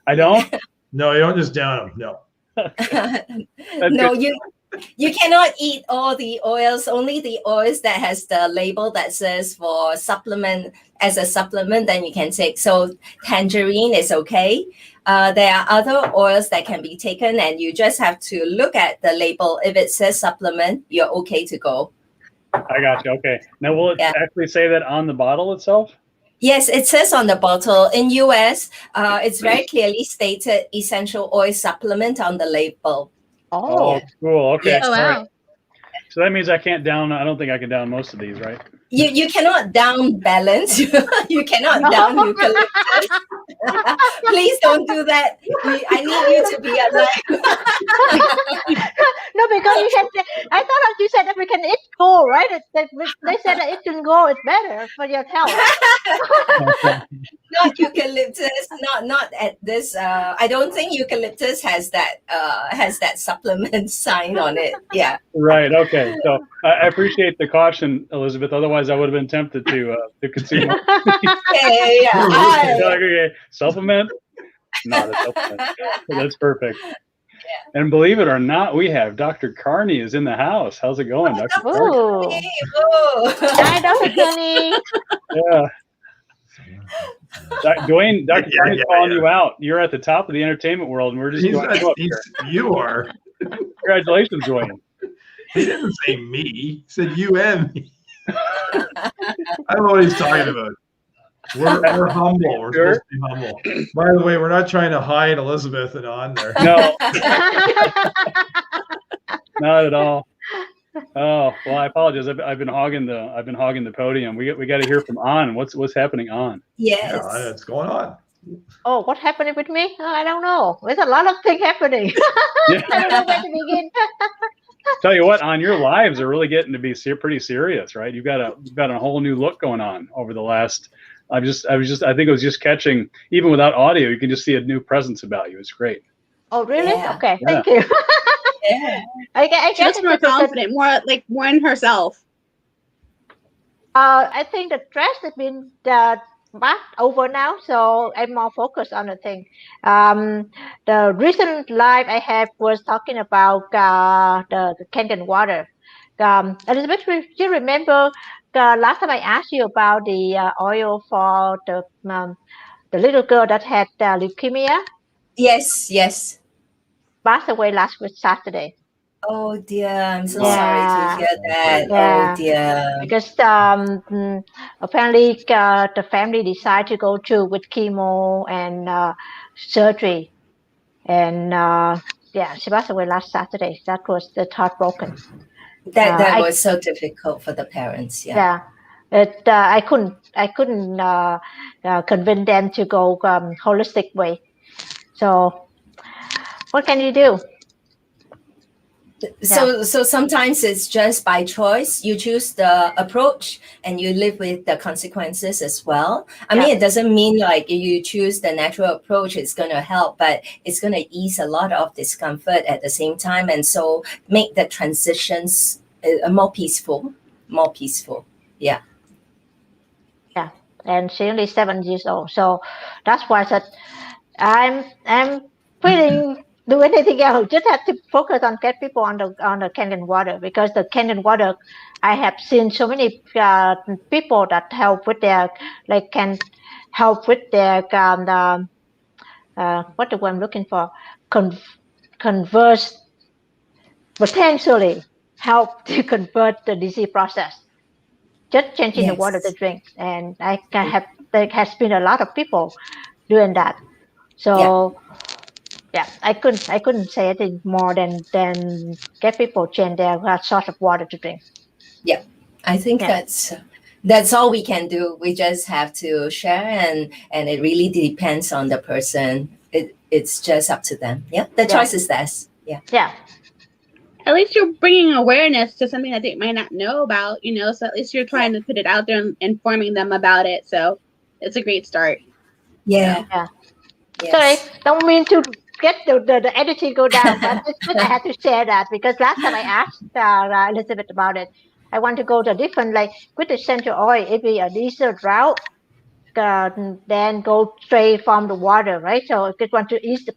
I don't? No, you don't just down them. No. No, you cannot eat all the oils, only the oils that has the label that says for supplement, as a supplement, then you can take. So tangerine is okay. There are other oils that can be taken, and you just have to look at the label. If it says supplement, you're okay to go. I got you. Okay. Now, will it actually say that on the bottle itself? Yes, it says on the bottle. In US, it's very clearly stated essential oil supplement on the label. Oh, cool. Okay. Yes. Oh, wow. Right. So that means I can't down. I don't think I can down most of these, right? You cannot down balance. You cannot down eucalyptus. Please don't do that. I need you to be alive. No, because you said I thought you said that we can eat coal, right? They said that eating coal is better for your health. Not eucalyptus. Not at this. I don't think eucalyptus has that supplement sign on it. Yeah. Right. Okay. So I appreciate the caution, Elizabeth. Otherwise, I would have been tempted to consume. Yeah. Okay. Supplement. Not a supplement. That's perfect. Yeah. And believe it or not, we have Dr. Carney is in the house. How's it going, Dr. Carney? Hi, Dr. Carney. Yeah. Duane, Dr. Carney's calling you out. You're at the top of the entertainment world, and we're just going up here. You are. Congratulations, Duane. He didn't say me. He said you and me. I don't know what he's talking about. We're humble. We're supposed to be humble. By the way, we're not trying to hide Elizabeth and on there. No. Not at all. Oh, well, I apologize. I've been hogging the podium. We got to hear from On. What's happening on? Yes. Yeah, what's going on? Oh, what's happening with me? Oh, I don't know. There's a lot of things happening. I don't know where to begin. Tell you what, On, your lives are really getting to be pretty serious, right? You've got a whole new look going on over the last. I think it was just catching, even without audio, you can just see a new presence about you. It's great. Oh, really? Yeah. Okay, thank you. Yeah. I She looks more confident, more in herself. I think the stress has been bath over now, so I'm more focused on the thing. The recent live I have was talking about the Kangen water. Elizabeth, do you remember the last time I asked you about the oil for the little girl that had leukemia? Yes, yes. Passed away last week Saturday. Oh dear, I'm so sorry to Yeah, hear that. Oh yeah. dear. Because apparently the family decided to go through with chemo and surgery, and yeah, she passed away last Saturday. That was the heartbroken. That I was so difficult for the parents. Yeah. Yeah, I couldn't convince them to go holistic way. So what can you do? So sometimes it's just by choice. You choose the approach and you live with the consequences as well. I mean, it doesn't mean like you choose the natural approach, it's going to help, but it's going to ease a lot of discomfort at the same time. And so make the transitions more peaceful, more peaceful. Yeah. Yeah, and she's only 7 years old, so that's why I said I'm feeling do anything else. Just have to focus on get people on the Kangen water, because the Kangen water, I have seen so many people that help with their like can help with their what the word I'm looking for, con- converse, potentially help to convert the disease process. Just changing the water to Yes. drink, and there has been a lot of people doing that. Yeah. So yeah, I couldn't say anything more than get people change their source of water to drink. Yeah. I think Yeah, that's all we can do. We just have to share, and it really depends on the person. It's just up to them. Yeah. The yeah, choice is theirs. Yeah. yeah, At least you're bringing awareness to something that they might not know about, so at least you're Yeah. trying to put it out there and informing them about it. So it's a great start. Yeah. yeah. Sorry, Yes. don't mean to get the editing go down, but it's good I had to share that, because last time I asked Elizabeth about it. I want to go to a different, like with essential oil, it be a diesel route, then go straight from the water, right? So I just want to ease the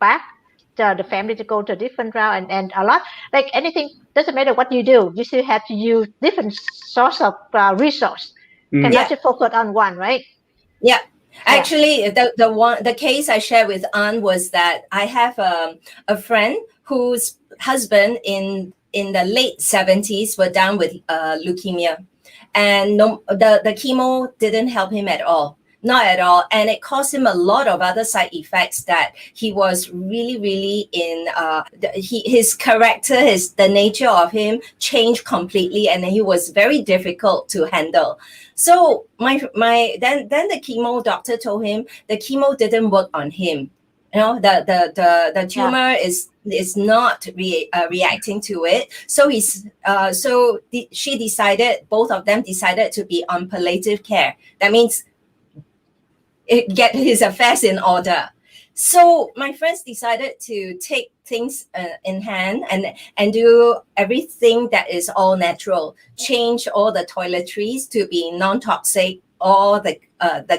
family to go to a different route, and a lot, like anything, doesn't matter what you do, you still have to use different source of resource. Cannot Yeah. just focus on one, right? Yeah. Yeah. Actually, the case I shared with Anne was that I have a friend whose husband in the late 70s were down with leukemia, and no, the chemo didn't help him at all, not at all, and it caused him a lot of other side effects that he was really in his character, the nature of him changed completely, and he was very difficult to handle. So then the chemo doctor told him the chemo didn't work on him. The tumor is not reacting to it. So she decided, both of them decided to be on palliative care. That means get his affairs in order. So my friends decided to take things in hand and do everything that is all natural. Change all the toiletries to be non-toxic, all the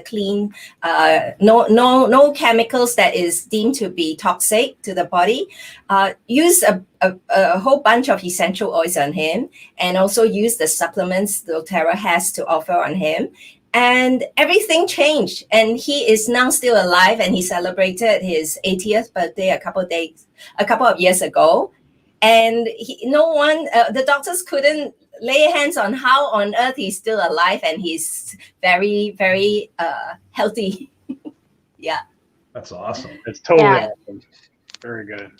clean, no chemicals that is deemed to be toxic to the body. Use a whole bunch of essential oils on him, and also use the supplements doTERRA has to offer on him. And everything changed, and he is now still alive, and he celebrated his 80th birthday a couple of years ago. And the doctors couldn't lay hands on how on earth he's still alive, and he's very, very healthy. Yeah. That's awesome. It's totally awesome. Very good.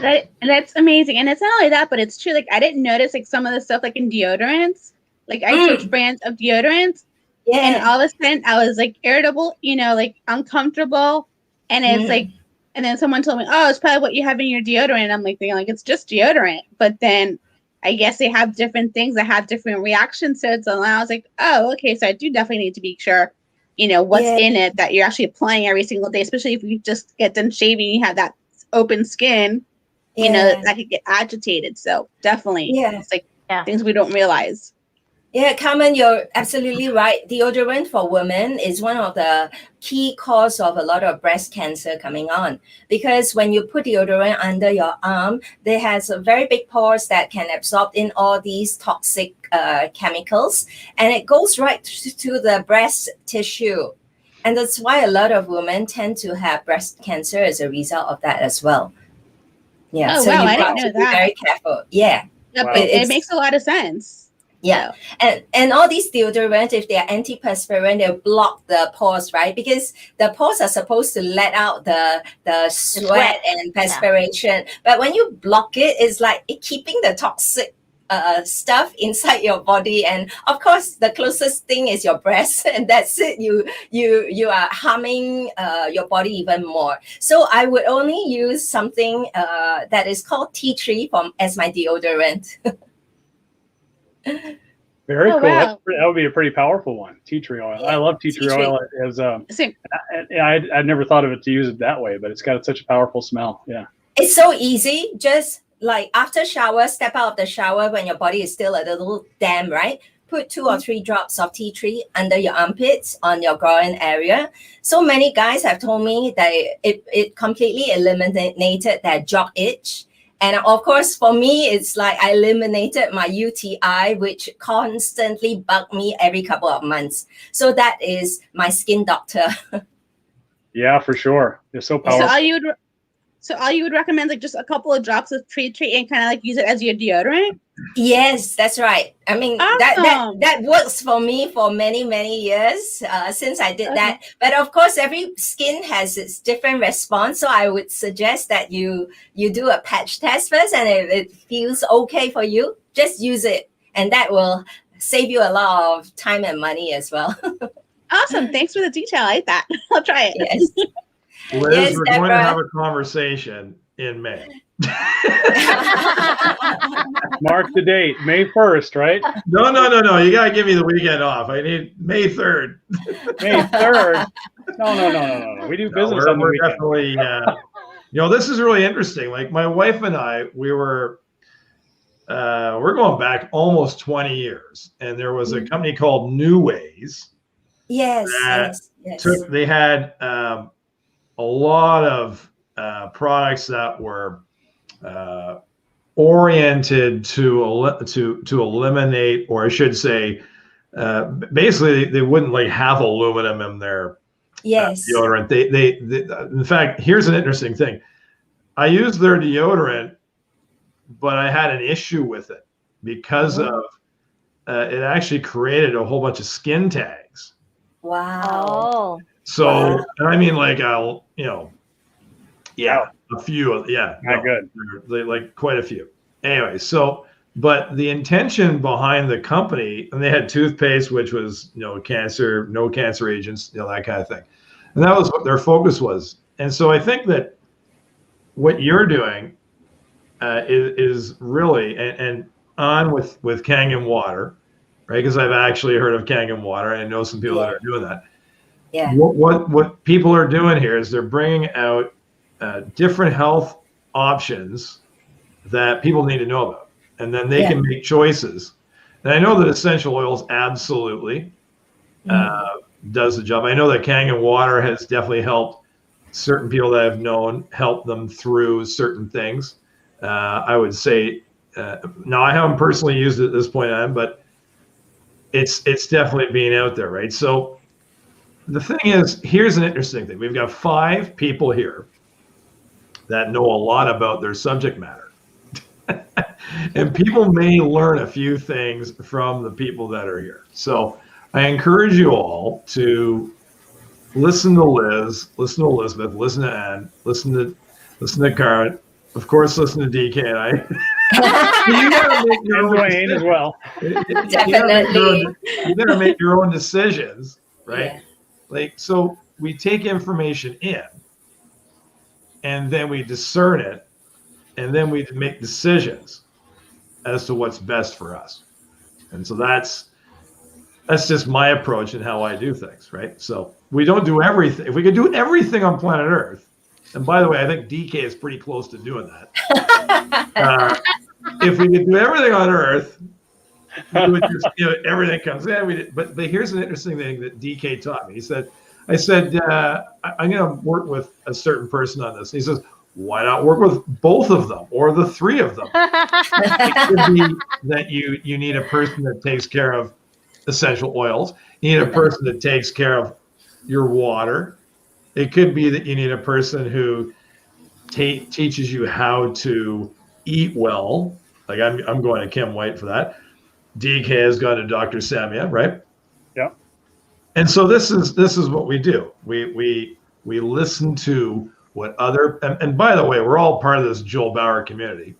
That's amazing. And it's not only that, but it's true. Like, I didn't notice like some of the stuff like in deodorants. Like I switched brands of deodorants. Yeah. And all of a sudden I was like irritable, like uncomfortable. And it's like, and then someone told me, oh, it's probably what you have in your deodorant. And I'm like thinking like, it's just deodorant. But then I guess they have different things that have different reactions. So I was like, oh, okay. So I do definitely need to be sure, what's in it that you're actually applying every single day, especially if you just get done shaving, you have that open skin, that could get agitated. So definitely it's like things we don't realize. Yeah, Carmen, you're absolutely right. Deodorant for women is one of the key cause of a lot of breast cancer coming on, because when you put deodorant under your arm, there has a very big pores that can absorb in all these toxic chemicals, and it goes right to the breast tissue. And that's why a lot of women tend to have breast cancer as a result of that as well. Yeah, Oh, so wow, you've I got didn't to know be that. very careful. Yeah. Yep, Wow. it makes a lot of sense. Yeah, and all these deodorants, if they're antiperspirant, they'll block the pores, right? Because the pores are supposed to let out the sweat and perspiration. But when you block it, it's like it keeping the toxic stuff inside your body. And of course, the closest thing is your breast, and that's it. You are harming your body even more. So I would only use something that is called tea tree as my deodorant. Very cool. Wow. That would be a pretty powerful one. Tea tree oil. I love tea tree oil. As I'd never thought of it to use it that way, but it's got such a powerful smell. Yeah. It's so easy. Just like after shower, step out of the shower when your body is still a little damp, right? Put 2 or 3 drops of tea tree under your armpits on your groin area. So many guys have told me that it completely eliminated their jock itch. And of course, for me, it's like I eliminated my UTI, which constantly bugged me every couple of months. So that is my skin doctor. Yeah, for sure. They're so powerful. So all you would recommend like just a couple of drops of tea tree and kind of like use it as your deodorant? Yes, that's right. I mean, awesome. that works for me for many years since I did that. But of course, every skin has its different response. So I would suggest that you do a patch test first, and if it feels okay for you, just use it, and that will save you a lot of time and money as well. Awesome! Thanks for the detail. I like that. I'll try it. Yes. Liz, Yes, we're Deborah. going to have a conversation in May. Mark the date, May 1st, right? No. You got to give me the weekend off. I need May 3rd. May 3rd. No. We do business on the we're weekend. Definitely, this is really interesting. Like my wife and I, we're going back almost 20 years, and there was a company called New Ways. Yes. They had a lot of products that were oriented to eliminate, or I should say, basically they wouldn't like have aluminum in their deodorant. They in fact, here's an interesting thing. I used their deodorant, but I had an issue with it because of it actually created a whole bunch of skin tags. Wow. So I mean, like a few. Not good. Like quite a few. Anyway, but the intention behind the company, and they had toothpaste, which was no cancer agents, that kind of thing, and that was what their focus was. And so I think that what you're doing is really and on with Kangen water, right? Because I've actually heard of Kangen water, and I know some people that are doing that. Yeah. What people are doing here is they're bringing out different health options that people need to know about, and then they can make choices. And I know that essential oils absolutely does the job. I know that Kangen water has definitely helped certain people that I've known, help them through certain things. I would say, now I haven't personally used it at this point on, but it's definitely being out there, right? So the thing is, here's an interesting thing. We've got 5 people here that know a lot about their subject matter. And people may learn a few things from the people that are here. So I encourage you all to listen to Liz, listen to Elizabeth, listen to Ann, listen to Karen, of course, listen to DK and I. You gotta make your own Duane as well. Definitely. You gotta make your own decisions, right? Yeah. Like, so we take information in, and then we discern it, and then we make decisions as to what's best for us. And so that's just my approach and how I do things, right? So we don't do everything. If we could do everything on planet Earth, and by the way, I think DK is pretty close to doing that. If we could do everything on Earth, Everything comes in. But here's an interesting thing that DK taught me. He said, I said, I'm going to work with a certain person on this. He says, why not work with both of them or the three of them? It could be that you need a person that takes care of essential oils. You need a person that takes care of your water. It could be that you need a person who teaches you how to eat well. Like I'm going to Kim White for that. DK has gone to Dr. Samia, right? Yeah. And so this is what we do. We listen to what other and by the way, we're all part of this Joel Bauer community.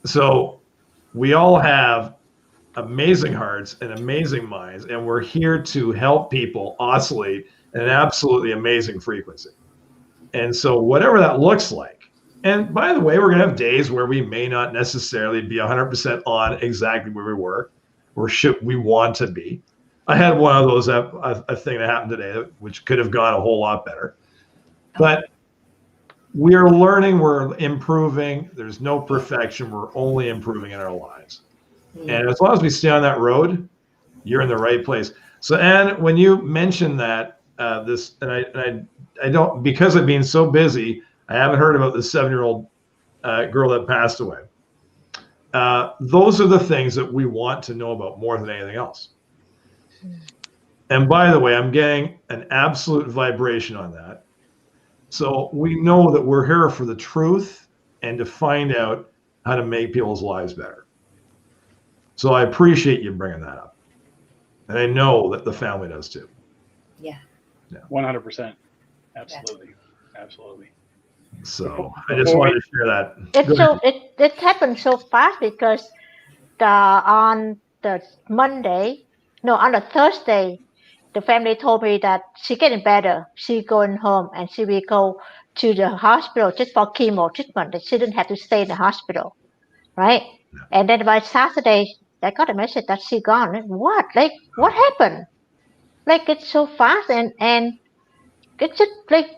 So we all have amazing hearts and amazing minds, and we're here to help people oscillate at an absolutely amazing frequency. And so whatever that looks like, and by the way, we're going to have days where we may not necessarily be 100% on exactly where we were or should we want to be. I had one of those, a thing that happened today, which could have gone a whole lot better. But we're learning, we're improving. There's no perfection. We're only improving in our lives. And as long as we stay on that road, you're in the right place. So, Anne, when you mentioned that, I don't, because of being so busy, I haven't heard about the 7-year-old girl that passed away. Those are the things that we want to know about more than anything else. And by the way, I'm getting an absolute vibration on that. So we know that we're here for the truth and to find out how to make people's lives better. So I appreciate you bringing that up. And I know that the family does too. Yeah. 100%. Absolutely. Absolutely. So I just wanted to share that. It happened so fast because on the Thursday, the family told me that she getting better. She going home and she will go to the hospital just for chemo treatment. That she didn't have to stay in the hospital, right? Yeah. And then by Saturday, I got a message that she gone. What? Like what happened? Like it's so fast and it's just like,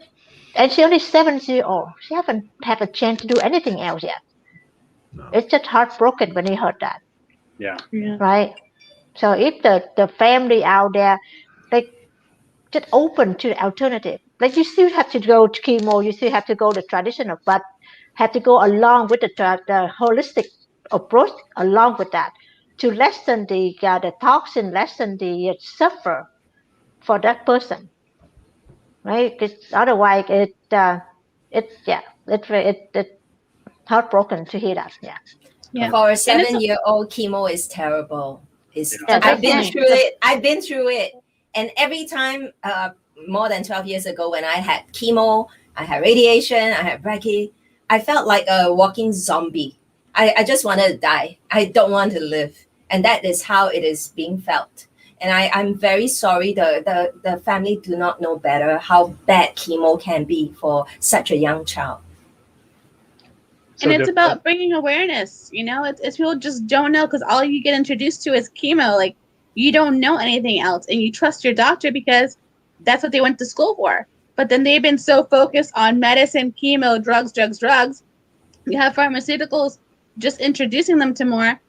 and she only 7 years old. She haven't had a chance to do anything else yet. No. It's just heartbroken when he heard that. Yeah. Right. So if the family out there, like just open to the alternative. Like you still have to go to chemo, you still have to go the traditional, but have to go along with the holistic approach along with that to lessen the toxin, lessen the suffer for that person, right? Because otherwise it's heartbroken to hear that. Yeah. For a 7-year-old, chemo is terrible. I've been through it. And every time, more than 12 years ago, when I had chemo, I had radiation, I had brachy, I felt like a walking zombie. I just wanted to die. I don't want to live. And that is how it is being felt. And I'm very sorry the family do not know better how bad chemo can be for such a young child. And it's about bringing awareness, it's people just don't know because all you get introduced to is chemo. Like you don't know anything else and you trust your doctor because that's what they went to school for. But then they've been so focused on medicine, chemo, drugs. You have pharmaceuticals just introducing them to more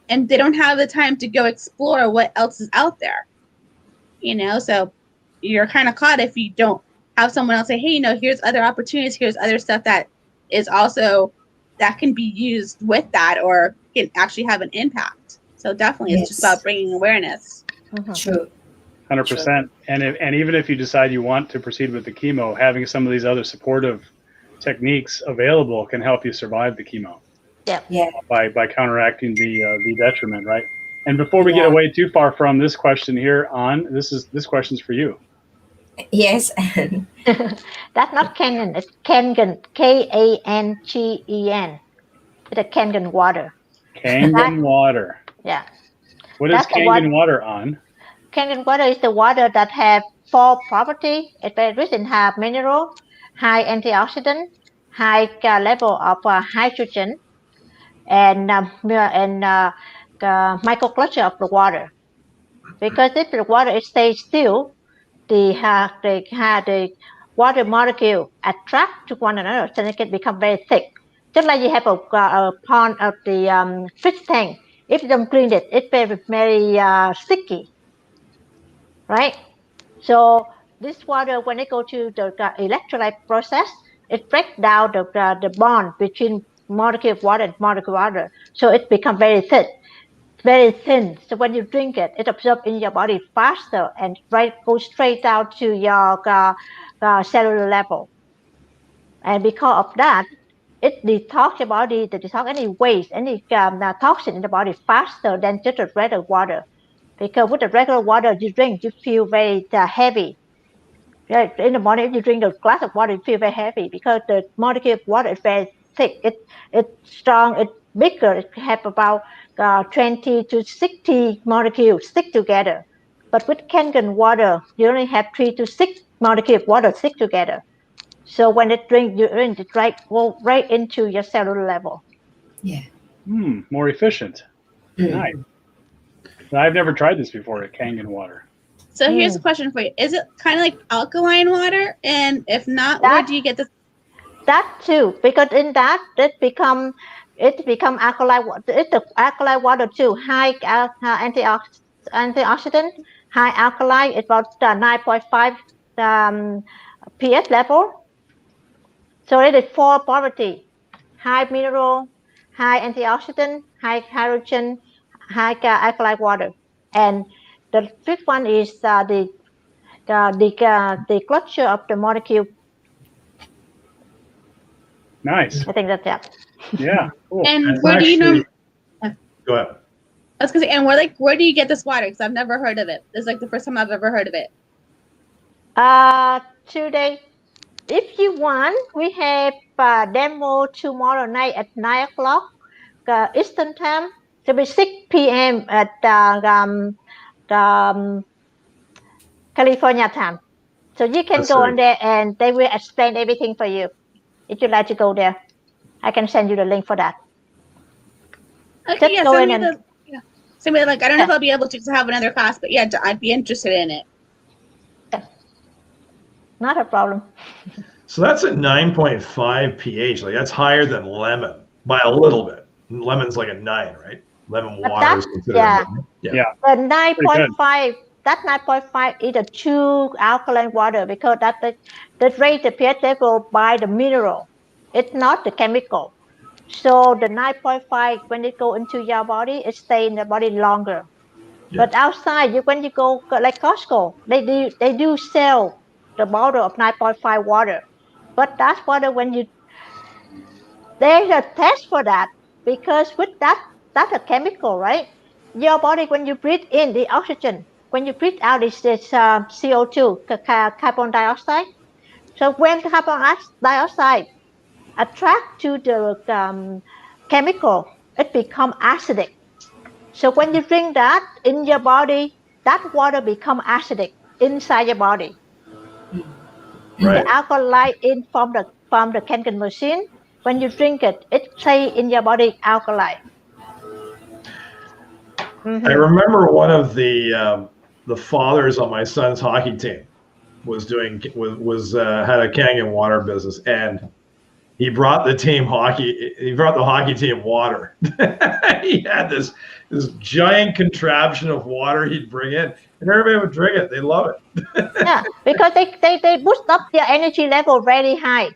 and they don't have the time to go explore what else is out there, so you're kind of caught if you don't have someone else say, hey, here's other opportunities, here's other stuff that is also that can be used with that or can actually have an impact. So definitely it's just about bringing awareness. Mm-hmm. True. 100%. True. And even if you decide you want to proceed with the chemo, having some of these other supportive techniques available can help you survive the chemo. Yeah. By counteracting the detriment, right? And before we get away too far from this question here, this question's for you. Yes. That's not Kangen. It's Kangen. Kangen. It's a Kangen water. Kangen water. Yeah. What is Kangen water on? Kangen water is the water that have 4 properties. It's very rich in high mineral, high antioxidant, high level of hydrogen, and the microcluster of the water. Because if the water stays still, the water molecule attract to one another, so it can become very thick. Just like you have a pond of the fish tank, If you don't clean it, it's very sticky, right? So this water, when it go to the electrolyte process, it breaks down the bond between molecule of water and molecule of water. So it becomes very thin, very thin. So when you drink it, it absorbs in your body faster and goes straight down to your cellular level. And because of that, it detox your body, to detox any waste, any toxin in the body faster than just a regular water. Because with the regular water you drink, you feel very heavy. Right? In the morning, if you drink a glass of water, you feel very heavy because the molecule of water is very thick. It's strong. It's bigger. It have about 20 to 60 molecules stick together. But with Kangen water, you only have 3 to 6 molecules of water stick together. So when it drink, you drink it go right into your cellular level. Yeah. More efficient. Nice. I've never tried this before, Kangen water. So here's a question for you. Is it kind of like alkaline water? And if not, where do you get this? That too, because in that, it become alkaline water. It's the alkaline water too. High antioxidant, high alkaline, it's about 9.5 pH level. So it is 4 property: high mineral, high antioxidant, high hydrogen, high alkaline water. And the fifth one is the cluster of the molecule. Nice. I think that's it. Yeah. Cool. And That's where do you know? Go ahead. I was gonna say, and where do you get this water? Because I've never heard of it. This is like the first time I've ever heard of it. Today, if you want, we have a demo tomorrow night at 9 o'clock Eastern time. It'll be 6 p.m. at California time. So you can go on there and they will explain everything for you. If you'd like to go there, I can send you the link for that. Okay, yeah, send me like, I don't know if I'll be able to have another class, but yeah, I'd be interested in it. Yeah. Not a problem. So that's at 9.5 pH. Like that's higher than lemon by a little bit. Lemon's like a 9, right? Lemon water is considered yeah. Yeah. The 9.5, that 9.5 is a true alkaline water because that rate the pH level by the mineral. It's not the chemical. So the 9.5, when it go into your body, it stay in the body longer. Yeah. But outside, when you go like Costco, they do sell the bottle of 9.5 water. But that's water there's a test for that because with that's a chemical, right? Your body, when you breathe in the oxygen, when you breathe out is this CO2, carbon dioxide. So when carbon dioxide attract to the chemical, it become acidic. So when you drink that in your body, that water become acidic inside your body. Right. The alkaline in from the Kangen machine, when you drink it, it stay in your body alkaline. I remember one of the fathers on my son's hockey team was had a Kangen water business, and he brought the hockey team water. He had this giant contraption of water he'd bring in, and everybody would drink it. They love it. Yeah, because they boost up your energy level very high.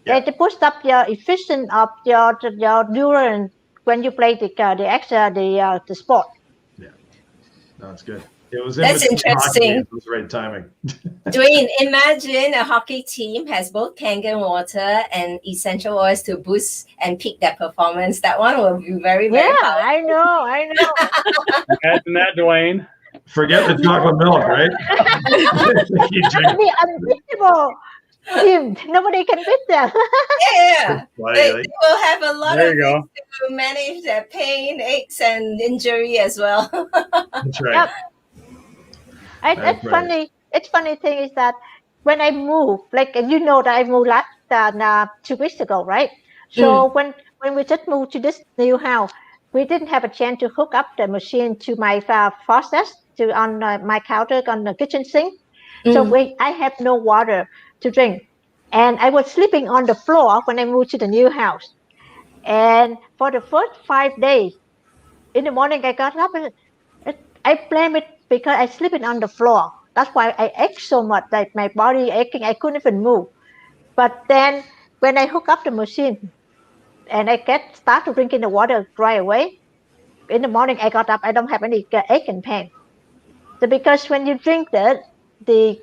Yeah. They boost up your efficiency of your endurance when you play the sport. Yeah, no, that's good. That's interesting. It was the right timing. Duane, imagine a hockey team has both Kangen water and essential oils to boost and peak their performance. That one will be very, very powerful. I know. Imagine that, Duane. Forget the chocolate milk, right? It'll be unbeatable. Nobody can beat them. Yeah. They will have a lot of things to manage their pain, aches, and injury as well. That's right. It's funny. It's funny thing is that when I moved, like that I moved last 2 weeks ago, right? So when we just moved to this new house, we didn't have a chance to hook up the machine to my faucet on my counter on the kitchen sink. So I have no water to drink, and I was sleeping on the floor when I moved to the new house. And for the first 5 days, in the morning I got up and I blame it because I sleeping on the floor. That's why I ache so much, like my body aching. I couldn't even move. But then when I hook up the machine and I start to drinking the water right away, in the morning I got up, I don't have any ache and pain. So because when you drink the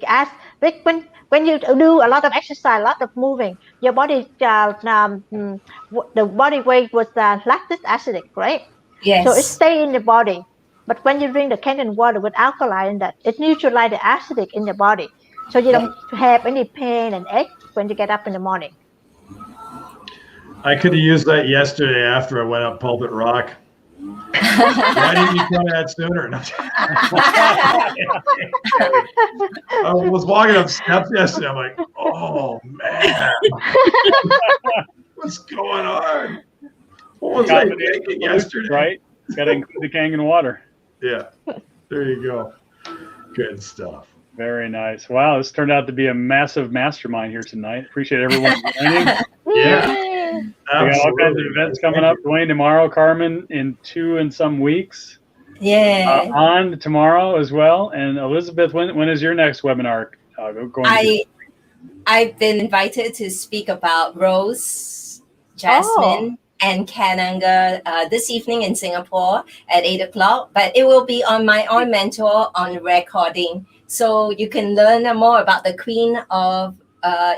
as when you do a lot of exercise, a lot of moving, your body the body weight was lactic acidic, right? So it Yes. stay in the body. But when you drink the Canyon water with alkali in that, it neutralizes the acidic in the body. So you don't have any pain and ache when you get up in the morning. I could have used that yesterday after I went up Pulpit Rock. Why didn't you tell me that sooner? I was walking up steps yesterday. I'm like, oh man, what's going on? What was I thinking yesterday? Right? Got to include the Kangen water. Yeah, there you go. Good stuff. Very nice. Wow, this turned out to be a massive mastermind here tonight. Appreciate everyone joining. Yeah. We got all kinds of events coming up. Duane tomorrow, Carmen in 2 and some weeks. Yeah. On tomorrow as well. And Elizabeth, when is your next webinar going? I've been invited to speak about rose, jasmine, and Kananga this evening in Singapore at 8 o'clock. But it will be on my own mentor on recording. So you can learn more about the queen of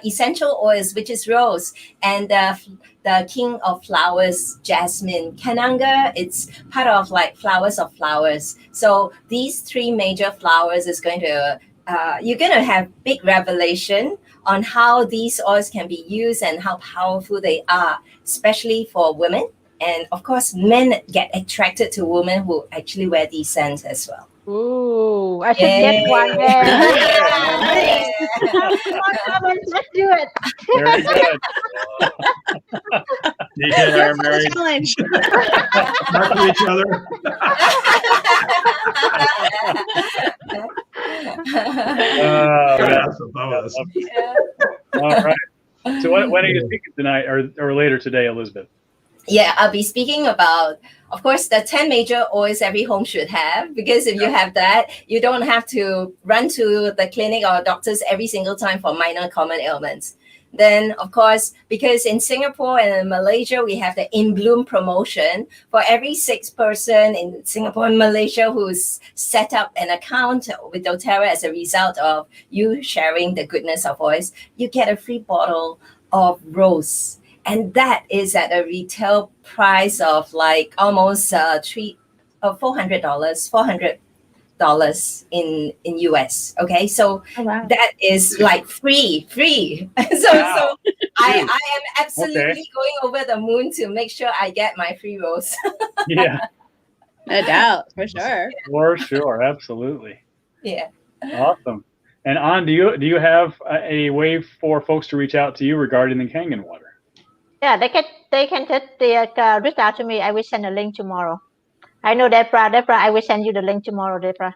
essential oils, which is rose, and the king of flowers, jasmine. Kananga, it's part of like flowers of flowers. So these 3 major flowers is going to, you're going to have big revelation on how these oils can be used and how powerful they are, especially for women. And of course, men get attracted to women who actually wear these scents as well. Ooh, I should get one. Let's do it. Very good. DK and I are married. Challenge. Not to each other. All right. So when are you speaking tonight or later today, Elizabeth? Yeah, I'll be speaking about, of course, the 10 major oils every home should have, because if you have that, you don't have to run to the clinic or doctors every single time for minor common ailments. Then, of course, because in Singapore and in Malaysia, we have the In Bloom promotion. For every 6 person in Singapore and Malaysia who's set up an account with doTERRA as a result of you sharing the goodness of oils, you get a free bottle of rose. And that is at a retail price of like almost $400 in US. Okay, so that is like free. So I am absolutely going over the moon to make sure I get my free rose. Yeah, no doubt, for sure. For sure, absolutely. Yeah. Awesome. And An, do you have a way for folks to reach out to you regarding the Kangen water? Yeah, they can just reach out to me. I will send a link tomorrow. I know Deborah, I will send you the link tomorrow, Deborah.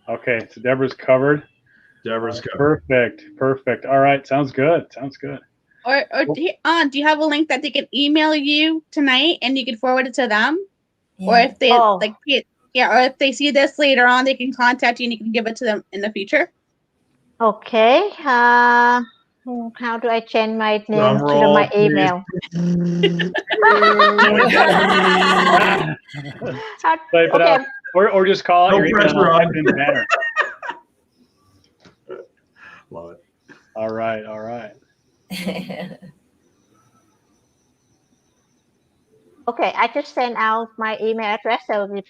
Okay, so Deborah's covered. Perfect. All right, sounds good. Or do you have a link that they can email you tonight and you can forward it to them? Yeah. Or if they or if they see this later on, they can contact you and you can give it to them in the future. Okay. How do I change my name to my email? Okay. Or just call it your email in the banner. Love it. All right. Okay, I just sent out my email address. So you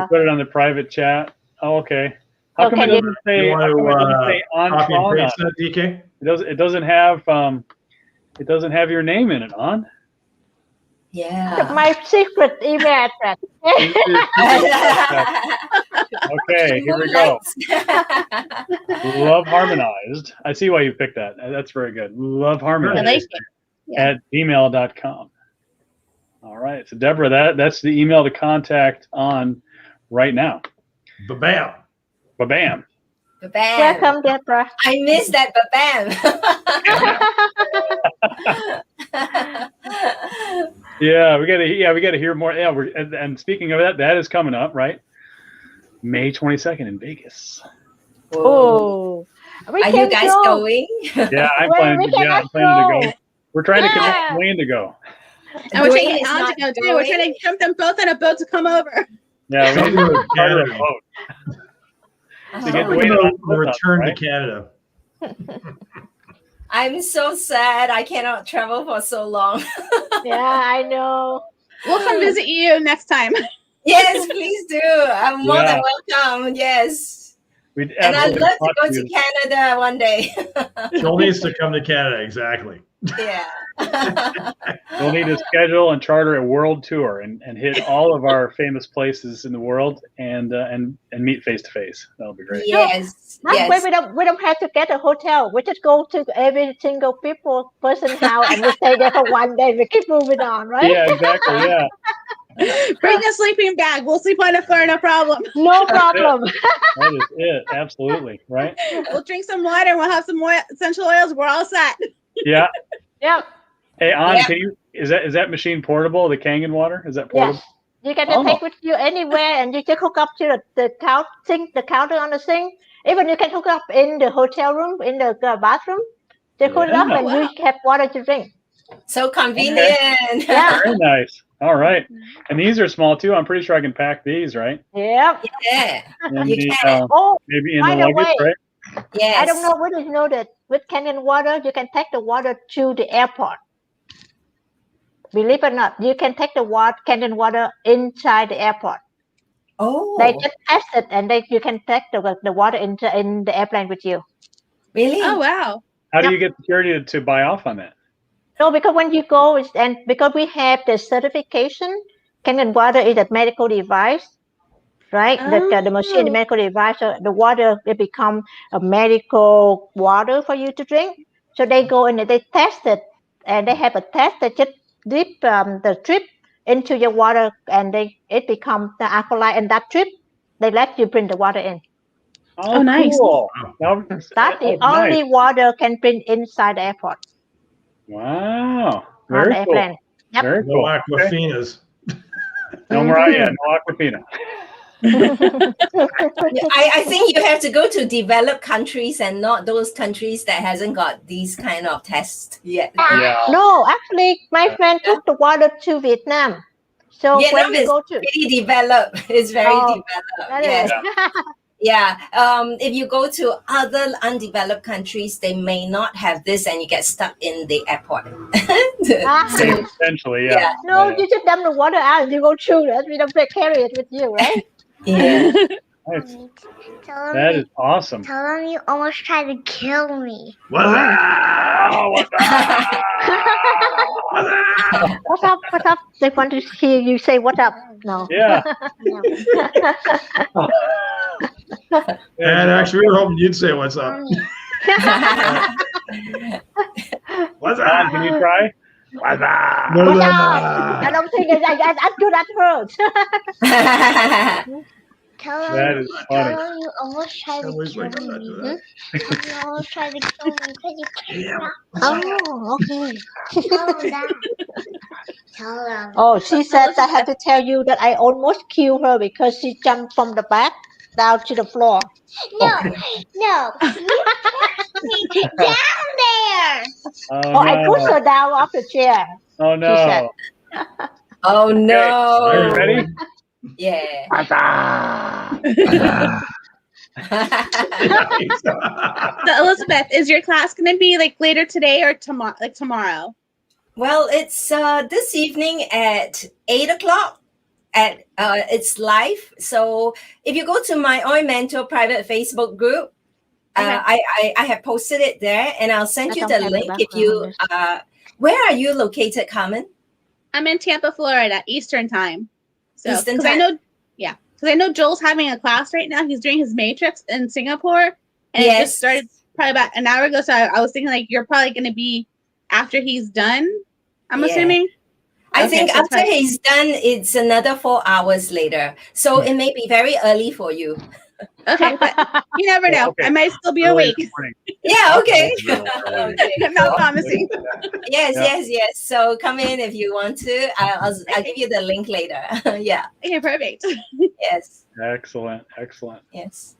put it on the private chat. Oh, okay. How come it doesn't say on Tron? DK? It doesn't have your name in it, On. Yeah. My secret email address. Okay, here we go. Love Harmonized. I see why you picked that. That's very good. Love Harmonized at gmail.com. All right. So Deborah, that's the email to contact On right now. Ba-bam. Ba-bam. Welcome, Deborah. I missed that ba-bam. Yeah, we gotta hear more. Yeah, and speaking of that, that is coming up, right? May 22nd in Vegas. Oh, we Are can you guys go. going? Yeah, I'm Well, planning we to. Yeah, cannot I'm planning to go. go. We're trying to convince Yeah. Wayne to go. And we're Dwayne taking is on to not go too. We're trying going. to jump them both on a boat to come over. Yeah, we need Go to to charter a Canada. boat. To get Oh, We're Dwayne gonna on both, return right? to Canada. I'm so sad. I cannot travel for so long. Yeah, I know. We'll come visit you next time. Yes, please do. I'm more than Yeah. welcome. Yes. We'd And I'd absolutely love to want go to Canada one day. Joel needs to come to Canada. Exactly. Yeah. We'll need to schedule and charter a world tour and hit all of our famous places in the world and meet face to face. That'll be great. Yes. That way Yes. we don't have to get a hotel. We just go to every single person house and we stay there for one day. We keep moving on, right? Yeah, exactly. Yeah. Bring a sleeping bag. We'll sleep on the floor, no problem. No problem. That is it. Absolutely. Right? We'll drink some water and we'll have some more essential oils. We're all set. Yeah. Yeah. Hey, An, Yeah. can you is that machine portable? The Kangen water? Is that portable? Yes. You can Oh. take with you anywhere and you just hook up to the counter on the sink. Even you can hook up in the hotel room, in the bathroom. Just hook it up Yeah. and you have water to drink. So convenient. Yeah. Very nice. All right. And these are small too. I'm pretty sure I can pack these, right? Yep. Yeah. In You the, can. Oh, maybe in by the the luggage, way, right? Yes. I don't know whether you know that with Canyon water, you can take the water to the airport. Believe it or not, you can take the Canyon water inside the airport. Oh, They just test it, and you can take the water in the airplane with you. really? Oh, wow. How do you get security to buy off on that? No, because when you go, because we have the certification, Canyon water is a medical device, right? The machine, the Oh. medical device, so the water it become a medical water for you to drink. So they go in and they test it, and they have a test that just dip the drip into your water, and it becomes the alkaline. And that drip, they let you bring the water in. Oh, nice. Cool. Now, That's the nice. only water can bring inside the airport Wow. on Very the cool. airplane. Yep. Very No cool. Okay. Aquafinas. No more, yeah, no Aquafina. I think you have to go to developed countries and not those countries that hasn't got these kind of tests yet. Yeah. No, actually, my friend took the water to Vietnam. So Vietnam when we is go to pretty developed. It's very Oh, developed. that Yes. is- Yeah. If you go to other undeveloped countries, they may not have this, and you get stuck in the airport. So, Essentially, yeah. Yeah. No, Yeah. you just dump the water out and you go through it. We don't carry it with you, right? yeah. Nice. Tell That him, is awesome. tell him you almost tried to kill me. What's that? Oh, what's that? What's up? What's up? They want to hear you say what's up. No. Yeah. And actually, we were hoping you'd say what's up. What's Don, up? can you try? What's up? What's up? I don't think I'm good at words. Tell That him, is funny. tell him you almost tried I to always kill like that. me. Do that. Tell him you almost tried to kill me because you can't Oh, okay. tell him that. Tell him. Oh, she said I have to tell you that I almost killed her because she jumped from the back down to the floor. No, no, you pushed me down there. Oh, Oh, I pushed no. her down off the chair. Oh, She said. no. Oh Are you no! ready? Yeah. What's up? So, Elizabeth, is your class going to be like later today or tomorrow? Like tomorrow? Well, it's this evening at 8:00. It's live. So if you go to my Oi Mentor private Facebook group, I have posted it there, and I'll send you the link. If you where are you located, Carmen? I'm in Tampa, Florida, Eastern time. So, Eastern because I time. know Joel's having a class right now. He's doing his Matrix in Singapore, and it Yes. just started probably about an hour ago. So I was thinking like you're probably going to be after he's done. I'm Yeah. assuming. I Okay, think so it's after fine. he's done, it's another 4 hours later. So it may be very early for you. Okay, but you never know. Okay. I might still be Early awake. in the morning. Yeah, okay. Okay. Okay. I'm not promising. Yes, Yeah. yes. So come in if you want to. I'll give you the link later. Yeah. Okay, perfect. Yes. Excellent. Yes.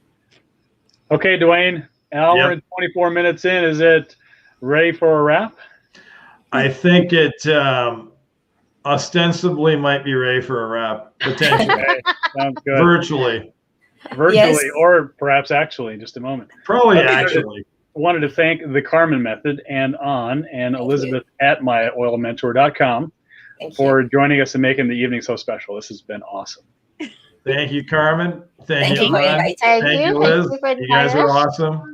Okay, Duane, hour and 24 minutes in. Is it ready for a wrap? I think it ostensibly might be ready for a wrap, potentially. Okay, sounds good. Virtually. Virtually, or perhaps actually, in just a moment. Probably Okay. actually. Wanted to thank the Carmen Method and Elizabeth at myoilmentor.com for joining us and making the evening so special. This has been awesome. Thank you, Carmen. Thank you, for Ron. inviting. Thank you, Liz. Thank you for You guys are inviting us. awesome.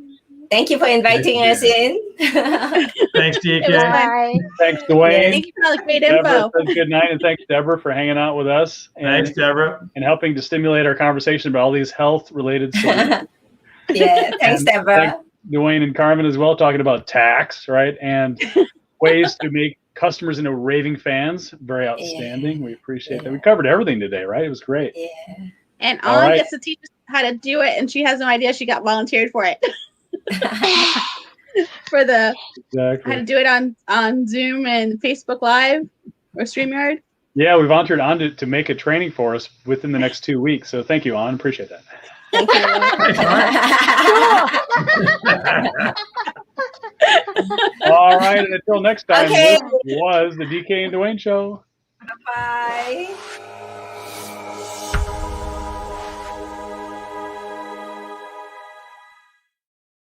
Thank you for inviting us in. Thanks, It was DK. fun. Bye. Thanks, Duane. Thank you for all the great Deborah info. says good night, and thanks, Deborah, for hanging out with us Thanks, Deborah. and helping to stimulate our conversation about all these health-related solutions. Yeah, thanks, And Deborah. thanks, Duane and Carmen as well, talking about tax, right? And ways to make customers into raving fans. Very outstanding. We appreciate that. We covered everything today, right? It was great. Yeah. And All Ann right. gets to teach us how to do it, and she has no idea she got volunteered for it. For the how Exactly. to do it on Zoom and Facebook Live or StreamYard. Yeah, we volunteered on to make a training for us within the next 2 weeks. So thank you, Ann. Appreciate that. Thank you. All right. And until next time, Okay. this was the DK and Duane Show. Bye.